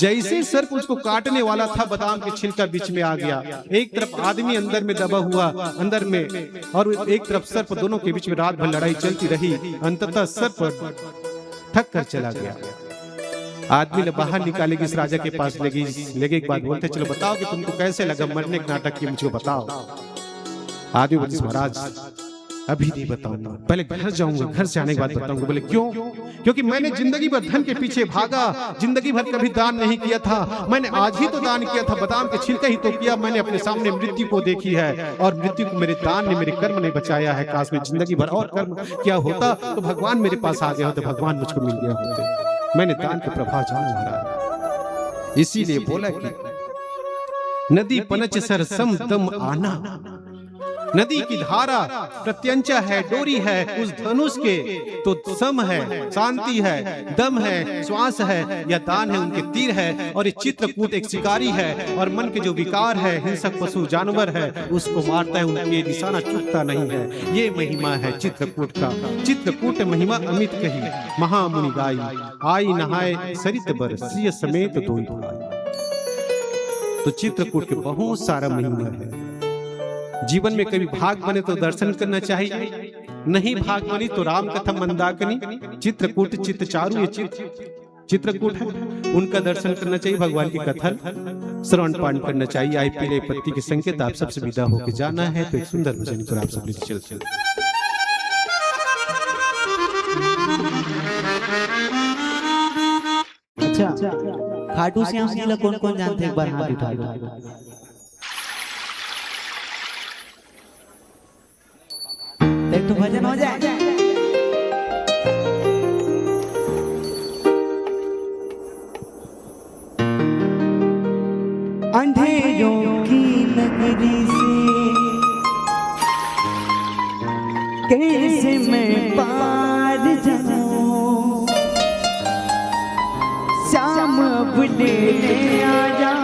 Speaker 2: जैसे सर्प उसको काटने वाला था, बादाम के छिलका बीच में आ गया। एक तरफ आदमी अंदर में दबा हुआ, अंदर में, और एक तरफ सर्प, दोनों के बीच में रात भर लड़ाई चलती रही। अंततः सर्प थक कर चला गया। आदमी ने बाहर निकालेगी, इस राजा के पास लेगी, एक बात बोलते, चलो बताओ कि तुमको कैसे लगा मरने के नाटक की, मुझको बताओ। आदमी बोले, महाराज अभी नहीं बताऊंगा, पहले घर जाऊंगा, घर से आने के बाद बताऊंगा। बोले क्यों? क्योंकि मैंने जिंदगी भर धन के पीछे भागा, जिंदगी भर कभी दान नहीं किया था, मैंने आज ही तो दान किया था, बादाम के छिलका ही तो किया। मैंने अपने सामने मृत्यु को देखी है, और मृत्यु को मेरे दान ने, मेरे कर्म ने बचाया है। काश में जिंदगी भर और कर्म क्या होता तो भगवान मेरे पास आ गया होते, भगवान मुझको मिल गया होते। मैंने दान के प्रभाव जाना महाराज। इसीलिए बोला कि नदी पनच सर सम दम आना, नदी की धारा प्रत्यंचा है, डोरी है उस धनुष के, तो सम है, शांति है, दम है, श्वास है, या दान है, उनके तीर है। और ये चित्रकूट एक शिकारी है, और मन के जो विकार है, हिंसक पशु जानवर है, उसको मारता है, उनके निशाना चूकता नहीं है। ये महिमा है चित्रकूट का। चित्रकूट महिमा अमित कही, महामुनि गाई, आई नहाए सरित बर, सिय समेत दोई भाई। तो चित्रकूट के बहुत सारा महिमा है। जीवन में कभी भाग बने तो दर्शन करना चाहिए, नहीं भाग बनी तो राम कथा मंदाकिनी, चित्रकूट चित्त चारु, ये चित्रकूट है, उनका दर्शन करना चाहिए, भगवान की कथा श्रवण पान करना चाहिए। आई पीले पत्ती के संकेत आप सबसे विदा होकर जाना है, तो एक सुंदर भजन पर आप सब लेके चलते।
Speaker 1: अच्छा, खाटू श्याम जी ला कौन कौन जानते हैं? एक बार हाथ उठा दो। तो भजन हो जाए। अंधेरों की नगरी से कैसे मैं पार जाऊं, शाम अब ले आ जा,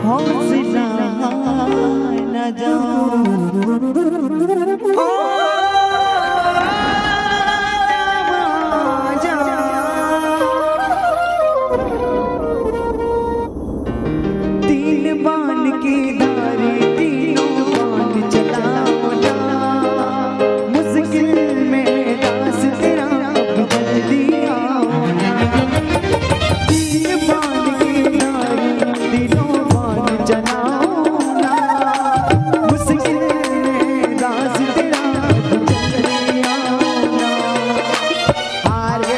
Speaker 1: हौसला न जाऊं, तीन बाण की धारे, तीनों बाण चलाओ ना, मुश्किल में दास तेरा बदल दिया। तीन बाण की धारे, तीनों बाण चलाओ ना, मुश्किल में दास तेरा बदल दिया। आरे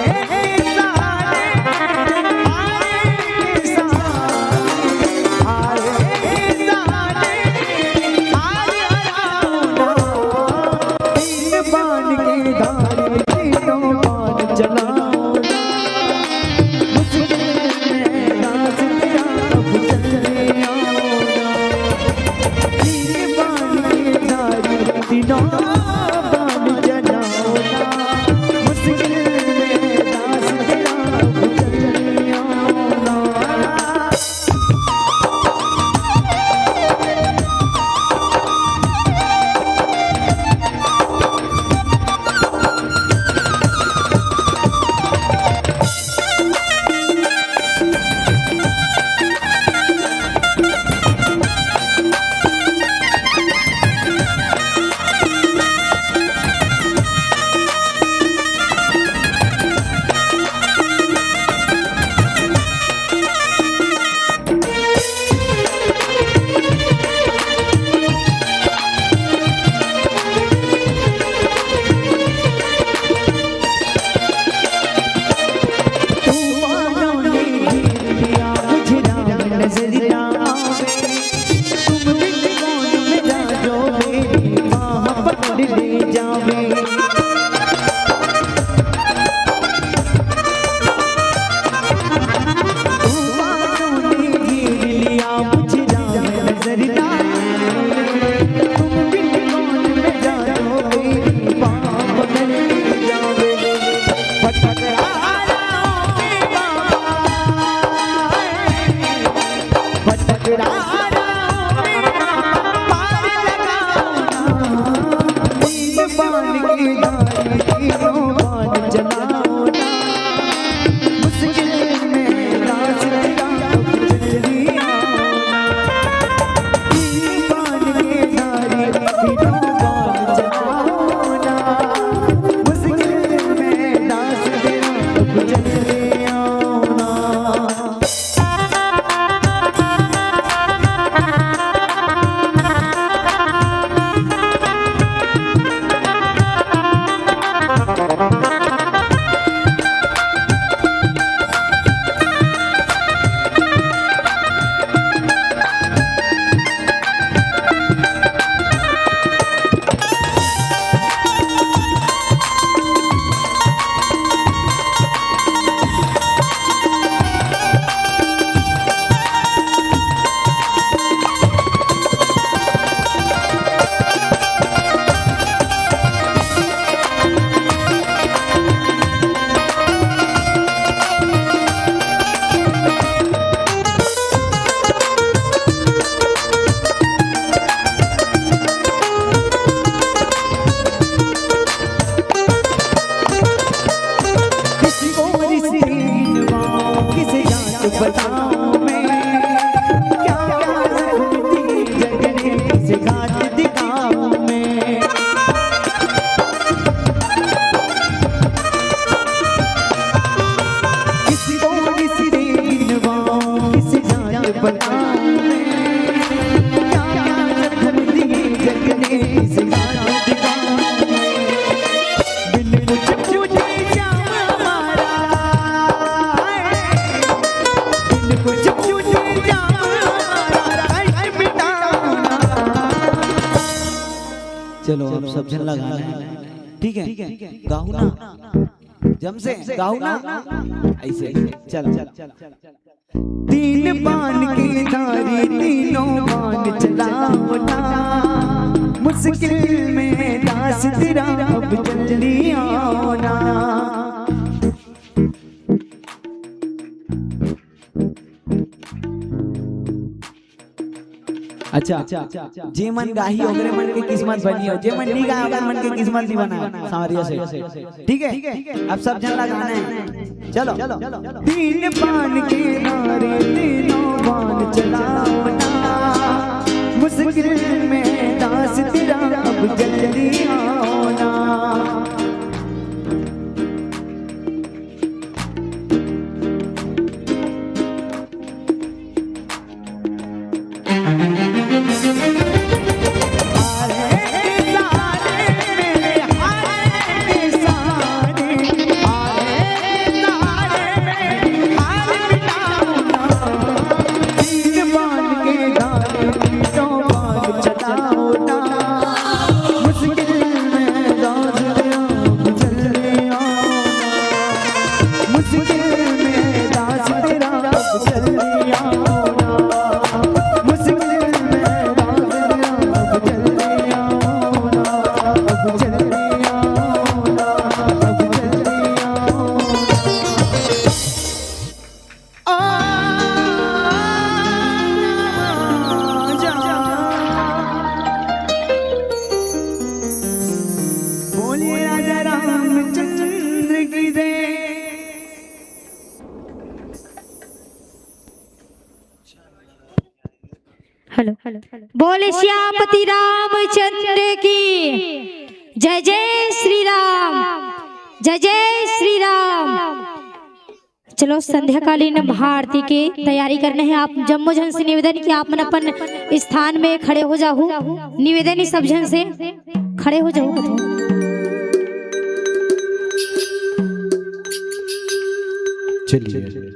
Speaker 1: सब जन लगाना है, ठीक है? गाओ ना, जम से गाओ ना, ऐसे चल। तीन बान की धारी तीनों बान चलाओ ना, मुश्किल में दास तेरा अब जल्दी आओ ना। अच्छा जे मन गाही ओकरे मन के किस्मत बनी हो, जे मन नहीं गाय ओकरे मन के किस्मत नहीं बना सावरिया से, ठीक है? अब सब जन लगाना है, चलो। तीन बान के नारे तीनों बान चलाओ ना, मुश्किल में दास तेरा अब जल्दी आओ ना।
Speaker 3: हेलो बोले श्यामपति रामचंद्र की जय। जय श्री राम, जय जय श्री राम। चलो संध्याकालीन भारती की तैयारी करने हैं। आप जम्मू जन से निवेदन कि आप मन अपन स्थान में खड़े हो जाओ। निवेदन सब जन से खड़े हो जाओ।
Speaker 2: चलिए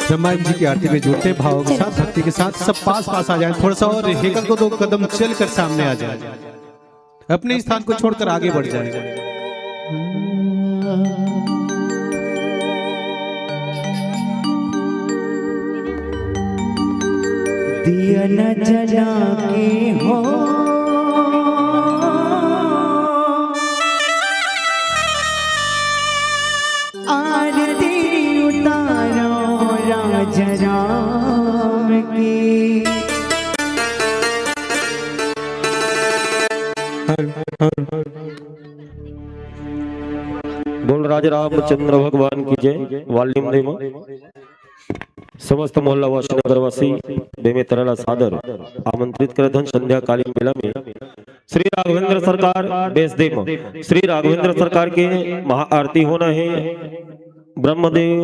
Speaker 2: ब्रह्मा जी की आरती में जुड़ते भाव के साथ, भक्ति के साथ सब पास आ जाएं। थोड़ा सा और एक को 2 कदम चलकर सामने आ जाए, अपने स्थान को छोड़कर आगे बढ़ जाए।
Speaker 1: दिया न जला के हो आरती उतारो राजा राम की।
Speaker 4: बोल राजा रामचंद्र भगवान की जय। वाल्मीम देव समस्त मोहल्ला वासी नगरवासी बेमे तरला सादर आमंत्रित करत हन संध्याकालीन मेला में श्री राघवेंद्र सरकार बेसदेव श्री राघवेंद्र सरकार के महाआरती होना है। ब्रह्मदेव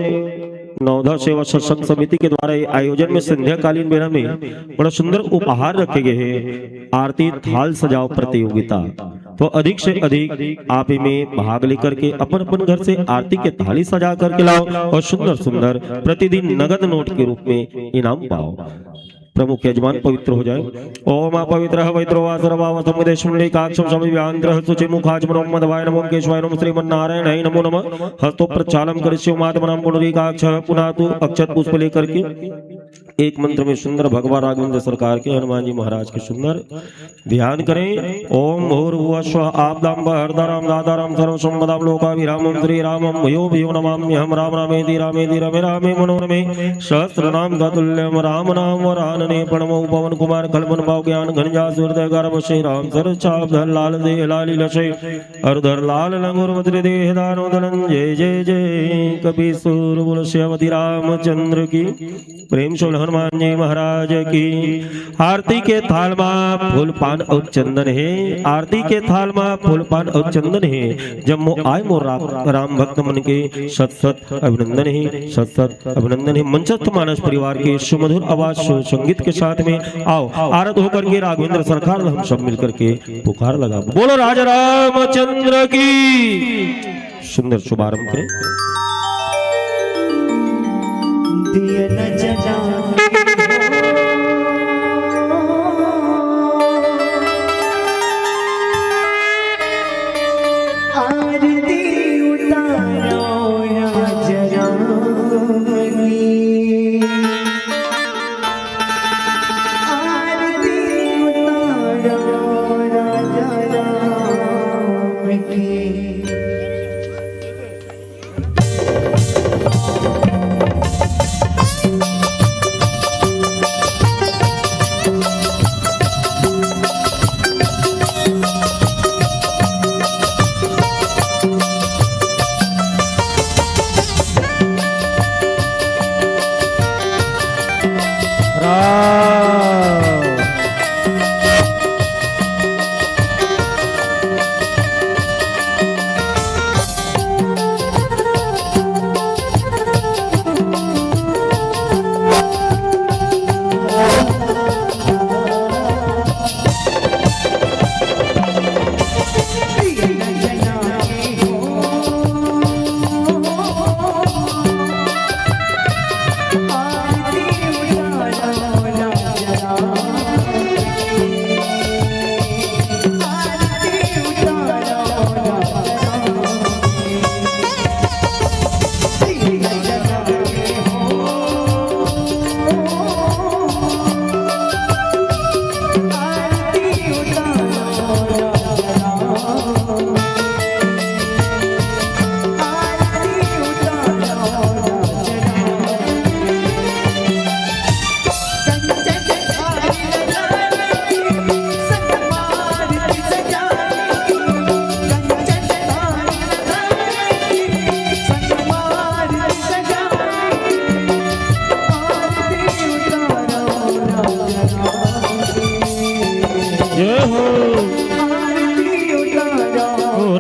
Speaker 4: नवधा सेवा सत्संग समिति के द्वारा आयोजन में संध्याकालीन मेला में बड़ा सुंदर उपहार रखे गए हैं। आरती थाल सजाओ प्रतियोगिता, तो अधिक से अधिक आप में भाग लेकर के अपन अपन घर से आरती के थाली सजा करके लाओ और सुंदर सुंदर प्रतिदिन नगद नोट के रूप में इनाम पाओ। प्रमुख यजमान पवित्र हो जाए। ओम अपवित्र पवित्रो वा सर्वावसम विदेशुंडलीकाक्षं सविव्यांध्रः शुचि मुखाचमनं मधवाय नमो केशवाय नमो श्रीमन्नारायणाय नमो नमः। हस्तो प्रचालम करिष्यो मातमनाम पुंडरीकाक्षः। पुनः तु अक्षत पुष्प लेकर के एक मंत्र में सुंदर भगवान राघवेंद्र सरकार के हनुमान जी महाराज के सुंदर ध्यान करें। ओम भूर्भुवः स्वः आपदां हरदाराम दाताराम सर्व संपदां लोकाभिरामं श्री रामं भूयो भूयो नमाम्यहं। राम रामेति रामेति रमे रामे मनोरमे सहस्रनाम ततुल्यं राम नाम वरानने प्रणमो पवन कुमार कल्पन भाव ज्ञान घनजा सूर्य गर्भ श्री राम सर चाप धर लाल दे लाली लसे अरधर लाल लंगुर मद्र देह दानो दलन। जय जय जय कपि सूर बोल श्यामति रामचंद्र की। प्रेम से हनुमान जी महाराज की। आरती के थाल में फूल पान और चंदन है। आरती के थाल में फूल पान और चंदन है। जब मो आए मोर राम भक्त मन के सत सत अभिनंदन है, सत सत अभिनंदन है। मंचस्थ मानस परिवार के सुमधुर आवाज संगीत के साथ में आओ आरत होकर के राघवेंद्र सरकार हम सब मिलकर के पुकार लगा बोलो राजा रामचंद्र की। सुंदर शुभारंभ करें।
Speaker 1: दिया न जला की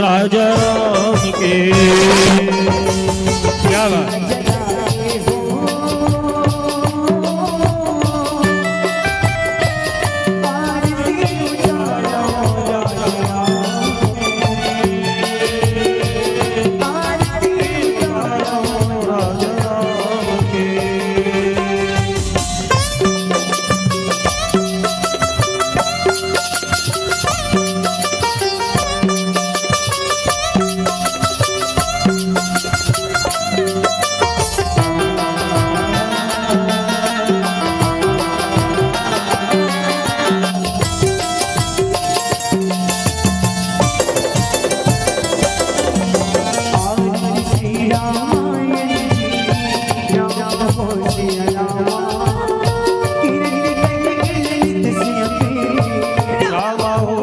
Speaker 4: राजा राम के क्या बात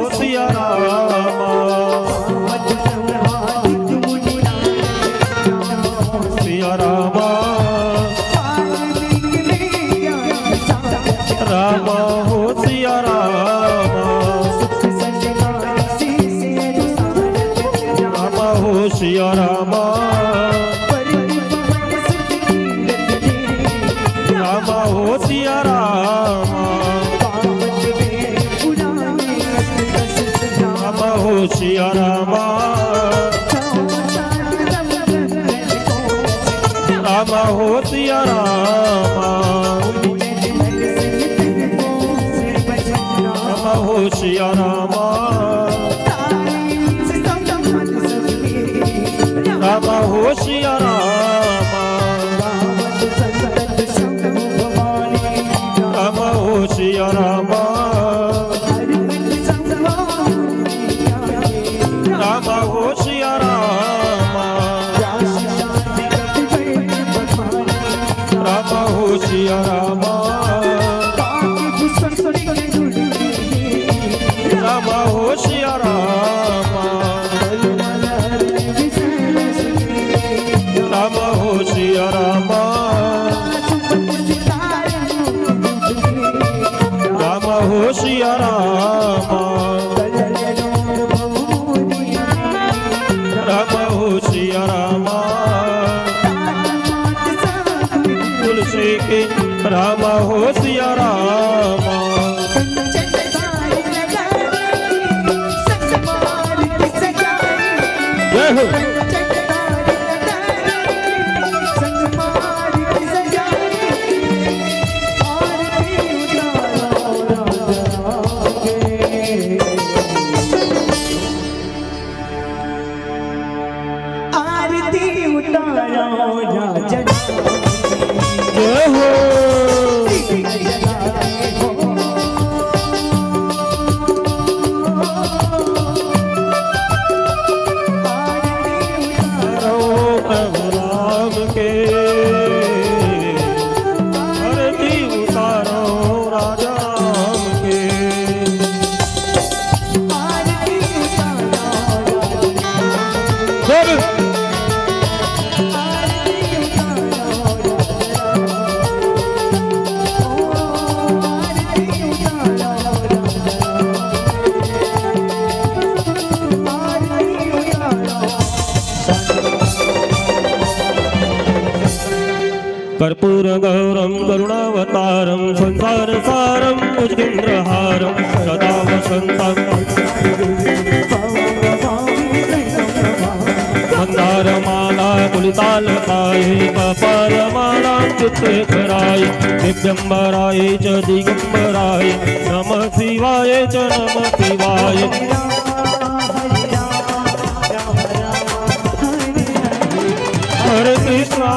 Speaker 4: सिया रामा रामा हो सिया रामा रामा हो सिया रामा रामा हो सिया रामा रामा हो सिया रामा रामा हो सिया रामा रामा हो सिया रामा रामा हो सिया रामा रामा हो सिया रामा रामा हो सिया रामा रामा हो सिया रामा रामा हो सिया रामा रामा हो सिया रामा तुलसी के रामा हो सिया रामा जय हो जय हो कर्पूर गौरम करुणावतारम संसार सारम भुजगेन्द्रहारम सदा वसंतम मंदारमाला कुलितालकाय कपालमाला चित्तकराय दिव्यंबराय च दिगंबराय नमः शिवाय च नमः शिवाय हरे कृष्णा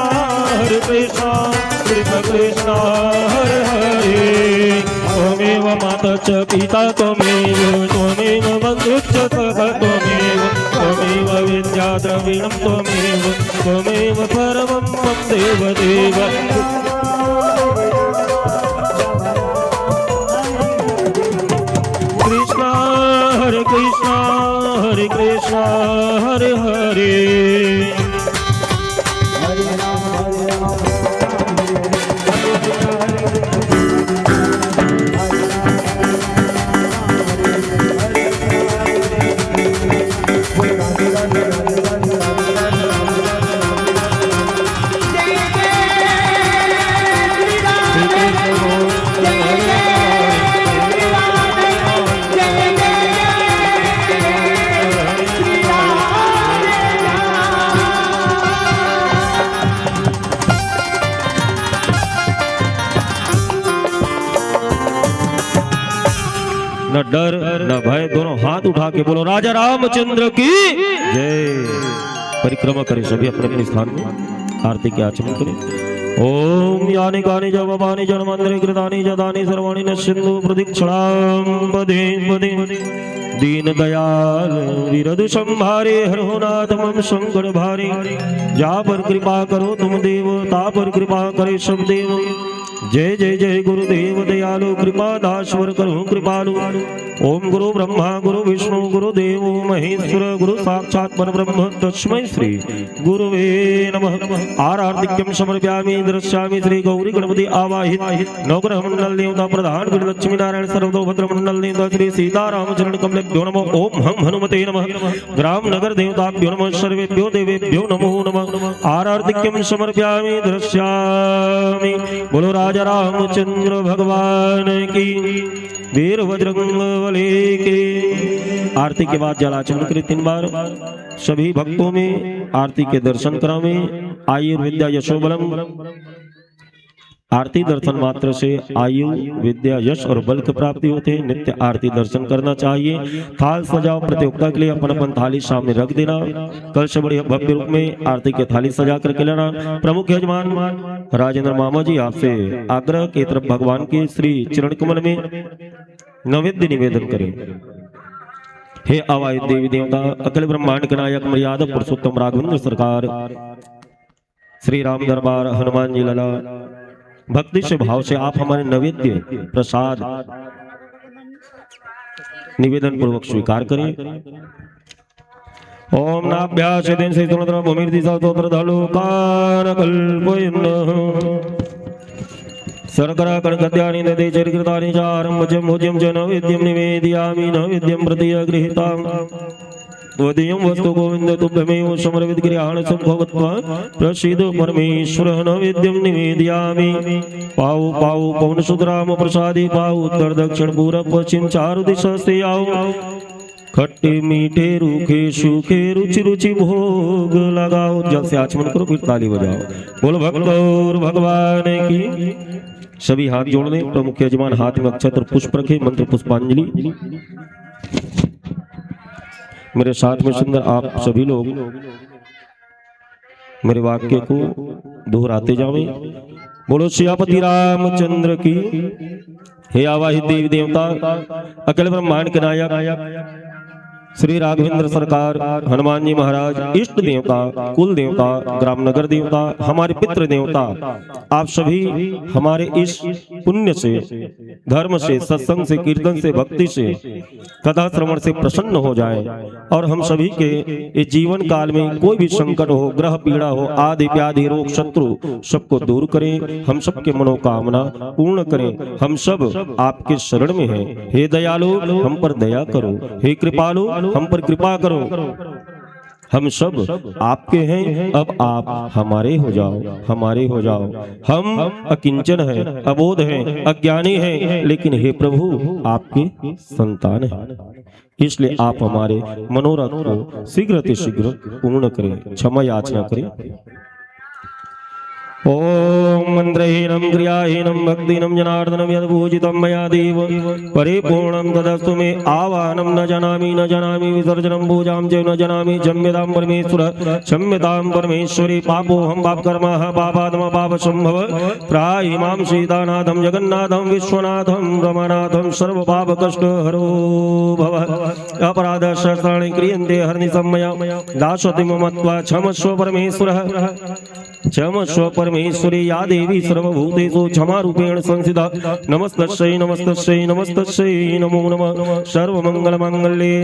Speaker 4: कृष्ण कृष्ण हरे हरे त्वमेव माता च पिता त्वमेव त्वमेव बन्धुश्च सखा त्वमेव त्वमेव विद्या द्रविणं त्वमेव त्वमेव परमं मम देवदेव कृष्ण हरे कृष्ण हरे हरे न डर न भय, दोनों हाथ उठा के बोलो राजा रामचंद्र की जय। परिक्रमा करें सभी अपने अपने स्थान में, आरती के आचमन करें। ओम यानि कानि च पापानि जन्मान्तरे कृतानि च तानि सर्वाणि नश्यन्तु प्रदीक्षिणां पदे पदे। दीन दयाल विरदु संभारे हरो नाथ मम संकट भारे। जा पर कृपा करो तुम देव, ता पर कृपा करे सब देव। जय जय जय गुरुदेव दयालु, कृपा दाश्वर करो कृपालु। ओम गुरु ब्रह्मा गुरु विष्णु गुरु देवो महेश्वर, गुरु साक्षात् परब्रह्म तस्मै श्री गुरुवे नमः। आरार्तिक्यं समर्पयामि दृश्यामि श्री गौरी गणपति आवाहित नवग्रह मंडल देवता प्रधान गुरु लक्ष्मी नारायण सर्वतोभद्र मंडल देवता श्री सीताराम चरण कमलेभ्यो नमः। ओम हम हनुमते नमः। ग्राम नगर देवताभ्यो नमः। सर्वेभ्यो देवेभ्यो नमो नमः। आरार्तिक्यं समर्पयामि दृश्यामि। बोलो राजा रामचंद्र भगवान की, वीर बजरंग बली की। आरती के बाद जलाचमन करें 3 बार। सभी भक्तों में आरती के दर्शन करावें। आयु विद्या यशोबलम। आरती दर्शन मात्र से आयु विद्या यश और बल की प्राप्ति होते हैं। नित्य आरती दर्शन करना चाहिए। थाल सजाओ प्रतियोगिता के लिए अपन अपन थाली सामने रख देना। कल से बड़े भव्य रूप में आरती के थाली सजा करके लेना। प्रमुख यजमान राजेंद्र मामा जी आपसे आग्रह की तरफ भगवान के श्री चरण कमल में नैवेद्य निवेदन करें। हे आवाहित देवी देवता, अखिल ब्रह्मांड के नायक मर्यादा पुरुषोत्तम राघवेंद्र सरकार, श्री राम दरबार हनुमान जी लला, भक्ति से भाव से आप हमारे नैवेद्य प्रसाद निवेदन पूर्वक स्वीकार करें। ओम नाभ्यास से भूमि दिशा धलोकान कल्पयन् शर्करा कणकद्यानि ददे चरिकृतानि च आरम्भजं भोज्यं च नैवेद्यं निवेदयामि। नैवेद्यं प्रतिगृहीतां त्वदीयं वस्तु गोविंद तुभ्यमेव समर्पित गृहाण संभवत्वा प्रसीद परमेश्वर। नैवेद्यं निवेदयामि। पाऊ पाऊ पवन सुतराम प्रसादी पाऊ। उत्तर दक्षिण पूरब पश्चिम चारु दिशा से आओ। खट्टे मीठे रूखे सूखे रुचि रुचि भोग लगाओ। जल से आचमन करो फिर ताली बजाओ। बोल भक्त और भगवान की। सभी हाथ जोड़ लें। प्रमुख यजमान हाथ में अक्षत और पुष्प रखे। मंत्र पुष्पांजलि। मेरे साथ में सुंदर आप सभी लोग मेरे वाक्य को दोहराते जावें। बोलो सियापति रामचंद्र की। हे आवाहित देवी देवता, अखिल ब्रह्मांड के नायक श्री राघवेंद्र सरकार, हनुमान जी महाराज, इष्ट देवता, कुल देवता, ग्राम नगर देवता, हमारे पितृ देवता, आप सभी हमारे इस पुण्य से, धर्म से, सत्संग से, कीर्तन से, भक्ति से, कथा श्रवण से प्रसन्न हो जाए और हम सभी के इस जीवन काल में कोई भी संकट हो, ग्रह पीड़ा हो, आदि व्याधि रोग शत्रु सबको दूर करें, हम सबके मनोकामना पूर्ण करें। हम सब आपके शरण में हैं। हे दयालु, हम पर दया करो। हे कृपालु, हम पर कृपा करो। हम सब आपके हैं, अब आप हमारे हो जाओ, हमारे हो जाओ। हम अकिंचन हैं, अबोध हैं, अज्ञानी हैं, लेकिन हे प्रभु आपके संतान हैं, इसलिए आप हमारे मनोरथ को शीघ्र से शीघ्र पूर्ण करें, क्षमा याचना करें। ओम मंत्रहीनम क्रियाहीनम भक्तिहीनम जनार्दनम यद्पूजितं मया देव परिपूर्णं तदस्तु मे आवाहनं न जानामि विसर्जनं पूजां च न जानामि। क्षम्यतां परमेश्वर, क्षम्यतां परमेश्वरी। पापोऽहं पापकर्मः पापात्मा पापसंभव। त्राहि मां सीतानाथं जगन्नाथं विश्वनाथं रमनाथं सर्वपापकष्टहरो भव। अपराधशस्त्राणि क्रियन्ते हरनिशं मया दास्यति मत्वा क्षमस्व परमेश्वरः, क्षमस्व परमेश्वरी। या देवी सर्वभूतेषु क्षमारूपेण संस्थिता। नमस्तस्यै नमस्तस्यै नमस्तस्यै नमो नमः। सर्वमंगलमांगल्ये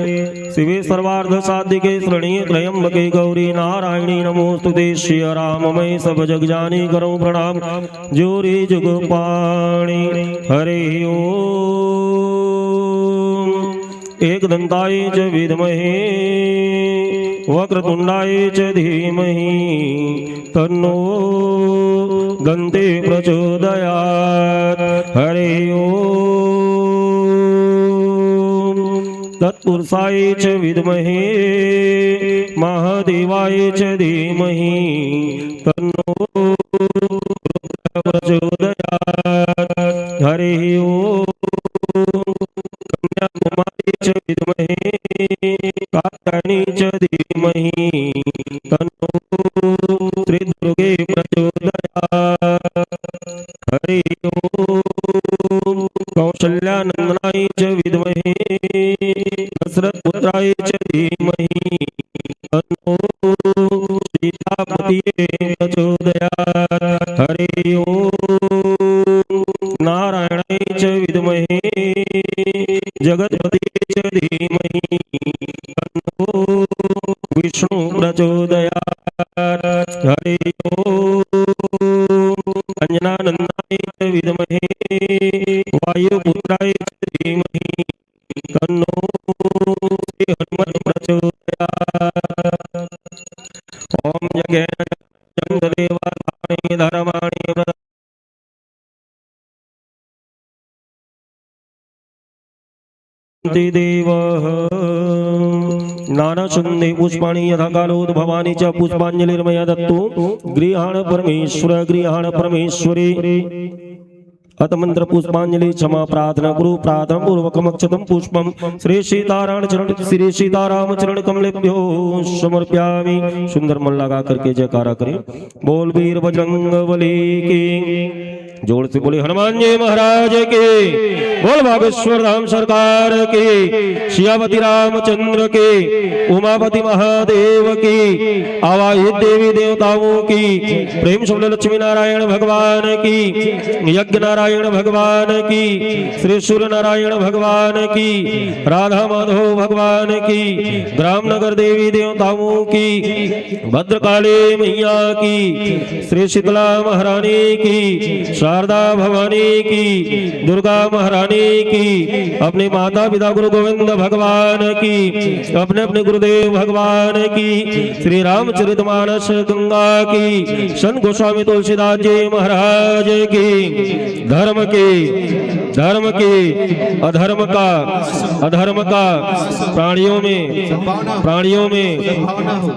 Speaker 4: शिवे सर्वार्धसाधिके शरण्ये त्र्यंबके गौरी नारायणी नमोस्तुते। श्री राममय सब जग जानी करो प्रणाम। जोरी जुगपाणी हरे ओम। एकदंताय च विद्महे वक्रतुंडाय च धीमहि तन्नो दन्ते प्रचोदयात्। हरे ओम। तत्पुरुषाय च विद्महे महादेवाय च धीमहि तन्नो प्रचोदयात्। हरे ओम। कन्याकुमारी च विद्महे कात्यायनी च धीमहि तन्नो श्रीदुर्गे प्रचोदयात्। हरि ओम। कौसल्यानंदनाय च विद्महे दशरथपुत्राय च धीमहि तन्नो सीतापतये प्रचोदयात्। हरि ओम। नारायणाय च विद्महे जगत्पतये च धीमहि तन्नो विष्णु प्रचोदयात्। हरि ओम। अंजनानंदाय च विद्महे वायुपुत्राय च धीमहि तन्नो श्री हनुमत् प्रचोदयात्। ओम यज्ञेन चन्द्रदेवानि धर्माणि देवः नानाशुन्धे पुष्पाणि यथा कालोद्भवानि च पुष्पाञ्जलिर्मया दत्तो। गृहाण परमेश्वर गृहाण परमेश्वरी। अत मंत्र पुष्पांजलि क्षमा प्रार्थना गुरु प्रार्थना पूर्वकम अक्षतम पुष्पम श्री सीताराम चरण कमलेभ्यो समर्पयामि। सुंदर मन लगा करके जयकारा करें। बोल वीर बजरंग बली की। जोर से बोले हनुमान जी महाराज के। बोल बागेश्वर धाम सरकार के। सियापति रामचंद्र के। उमापति महादेव की। आवाहित देवी देवताओं की। प्रेम से लक्ष्मी नारायण भगवान की। यज्ञ नारायण भगवान की। श्री सूर्य नारायण भगवान की। राधा माधव भगवान की। ग्राम नगर देवी देवताओं की। भद्रकाली मैया की। श्री शीतला महारानी की। शारदा भवानी की। दुर्गा महारानी की। अपने माता पिता गुरु गोविंद भगवान की। अपने अपने गुरुदेव भगवान की। श्री रामचरितमानस गंगा की। संत गोस्वामी तुलसीदास जी महाराज की। धर्म की अधर्म का प्राणियों में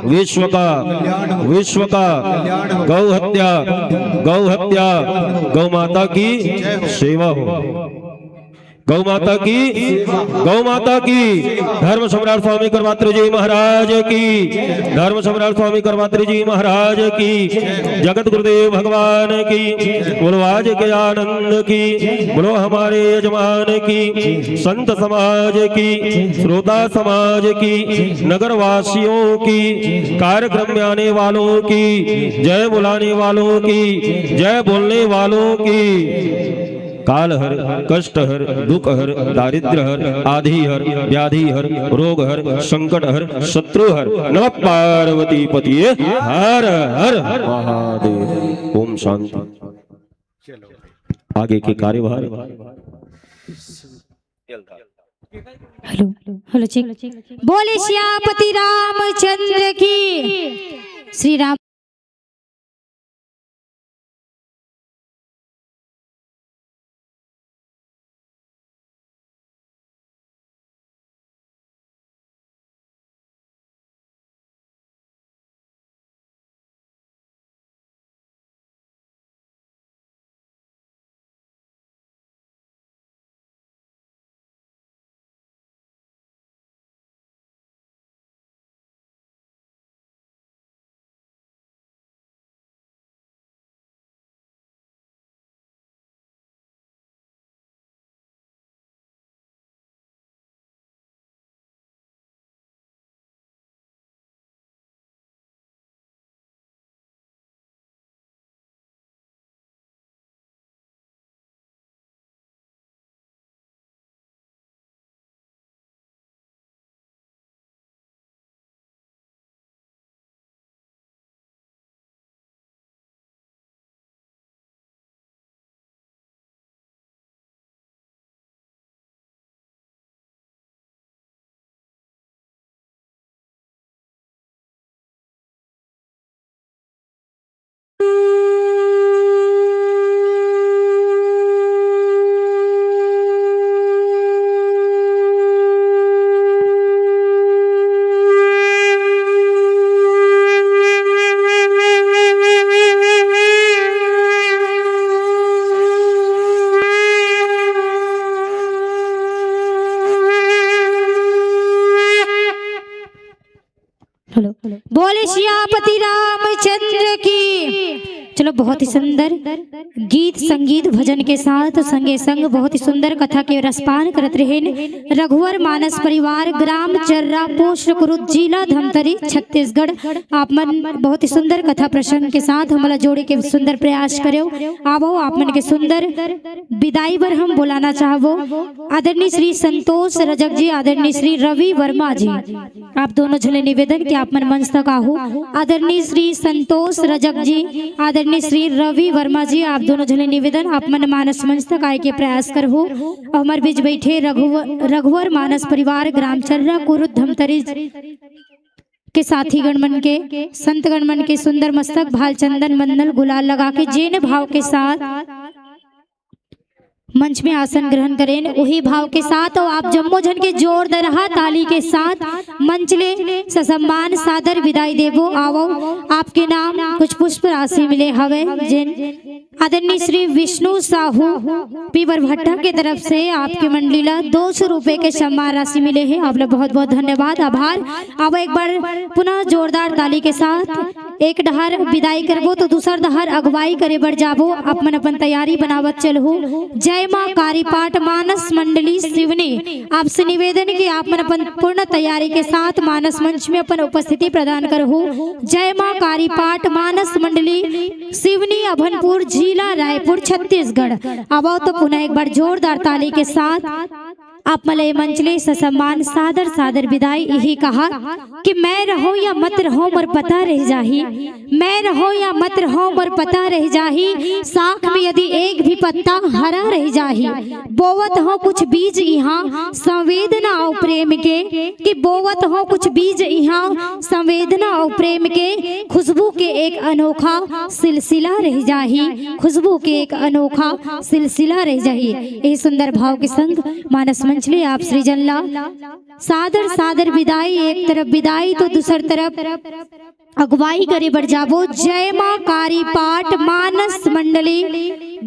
Speaker 4: विश्व का गौ हत्या गौ माता की सेवा हो। गौ माता की, गौ माता की। धर्म सम्राट स्वामी करपात्री जी महाराज की, धर्म सम्राट स्वामी करपात्री जी महाराज की, जगत गुरुदेव भगवान की, बोलो आज के आनंद की, बोलो हमारे यजमान की, संत समाज की, श्रोता समाज की, नगर वासियों की, कार्यक्रम में आने वालों की, जय बुलाने वालों की, जय बोलने वालों की। काल हर, कष्ट हर, दुख हर, दारिद्र हर, आधि हर, व्याधि हर, रोग हर, संकट हर, शत्रु हर। नमः पार्वती पतिये हर हर महादेव। ओम शांति। आगे के कार्यभार।
Speaker 3: Hello hello check. बोले श्यामपति रामचंद्र की। श्री राम। बोले श्यामपति रामचंद्र की। चलो बहुत ही सुंदर गीत संगीत भजन के साथ संगे संग बहुत ही सुंदर कथा के रसपान करत रहे। रघुवर मानस परिवार ग्राम चर्रा पोस्ट कुरुद जिला धमतरी छत्तीसगढ़। आप मन बहुत ही सुंदर कथा प्रसंग के साथ हमारा जोड़े के सुंदर प्रयास करो। आवो आप मन के सुंदर विदाई पर हम बुलाना चाहबो आदरणीय श्री संतोष रजक जी, आदरणीय श्री रवि वर्मा जी। आप दोनों झले निवेदन कि आप मन मंच तक आहू। आदरणीय श्री संतोष रजक जी, आदरणीय श्री रवि वर्मा जी, आप दोनों झले निवेदन आप मन मानस मंच तक आए के प्रयास करहु। और हमारे बीच बैठे रघुवर मानस परिवार ग्राम चर्रा कुरुद धमतरी के साथी गणमन के संत गणमन के सुंदर मस्तक भाल चंदन मंडल गुलाल लगा के जेन भाव के साथ मंच में आसन ग्रहण करें। वही भाव के साथ और आप जम्मो जन के जोरदार ताली के साथ मंच ले ससम्मान सादर विदाई देवो। आवो आपके नाम कुछ पुष्प राशि मिले हवे जिन आदरणीय श्री विष्णु साहू पीवर भट्टा के तरफ से आपके मंडली ला 200 रुपए के सम्मान राशि मिले हैं। आप लोग बहुत बहुत धन्यवाद आभार। अब एक बार पुनः जोरदार ताली के साथ एक डहर विदाई करबो तो दूसर डहर अगुवाई करे बढ़ जाबो। अपन अपन तैयारी बनावत चलहु। जय मां कारी पाठ मानस मंडली सिवनी आपसे निवेदन कि आप मन अपन पूर्ण तैयारी के साथ मानस मंच में अपन उपस्थिति प्रदान करहु। जय मां कारी पाठ मानस मंडली सिवनी अभनपुर जिला रायपुर छत्तीसगढ़। अब तो पुनः एक बार जोरदार ताली के साथ आप मलय मंचले ससम्मान सादर सादर विदाई यही कहा कि मैं रहो या मत रहो मर पता रह जाही। मैं रहो या मत रहो मर पता रह जाही। साख में यदि एक भी पत्ता हरा रह जाही। बोवत हो कुछ बीज यहाँ संवेदना और प्रेम के कि बोवत हो कुछ बीज यहाँ संवेदना और प्रेम के। खुशबू के एक अनोखा सिलसिला रह जाही। खुशबू के एक अनोखा सिलसिला रह जाही। यही सुंदर भाव के संग मानस मंचले आप सृजन ला सादर सादर विदाई। एक तरफ विदाई तो दूसर तरफ अगुवाई करे बढ़ जाबो। जय मां कारी पाठ मानस मंडली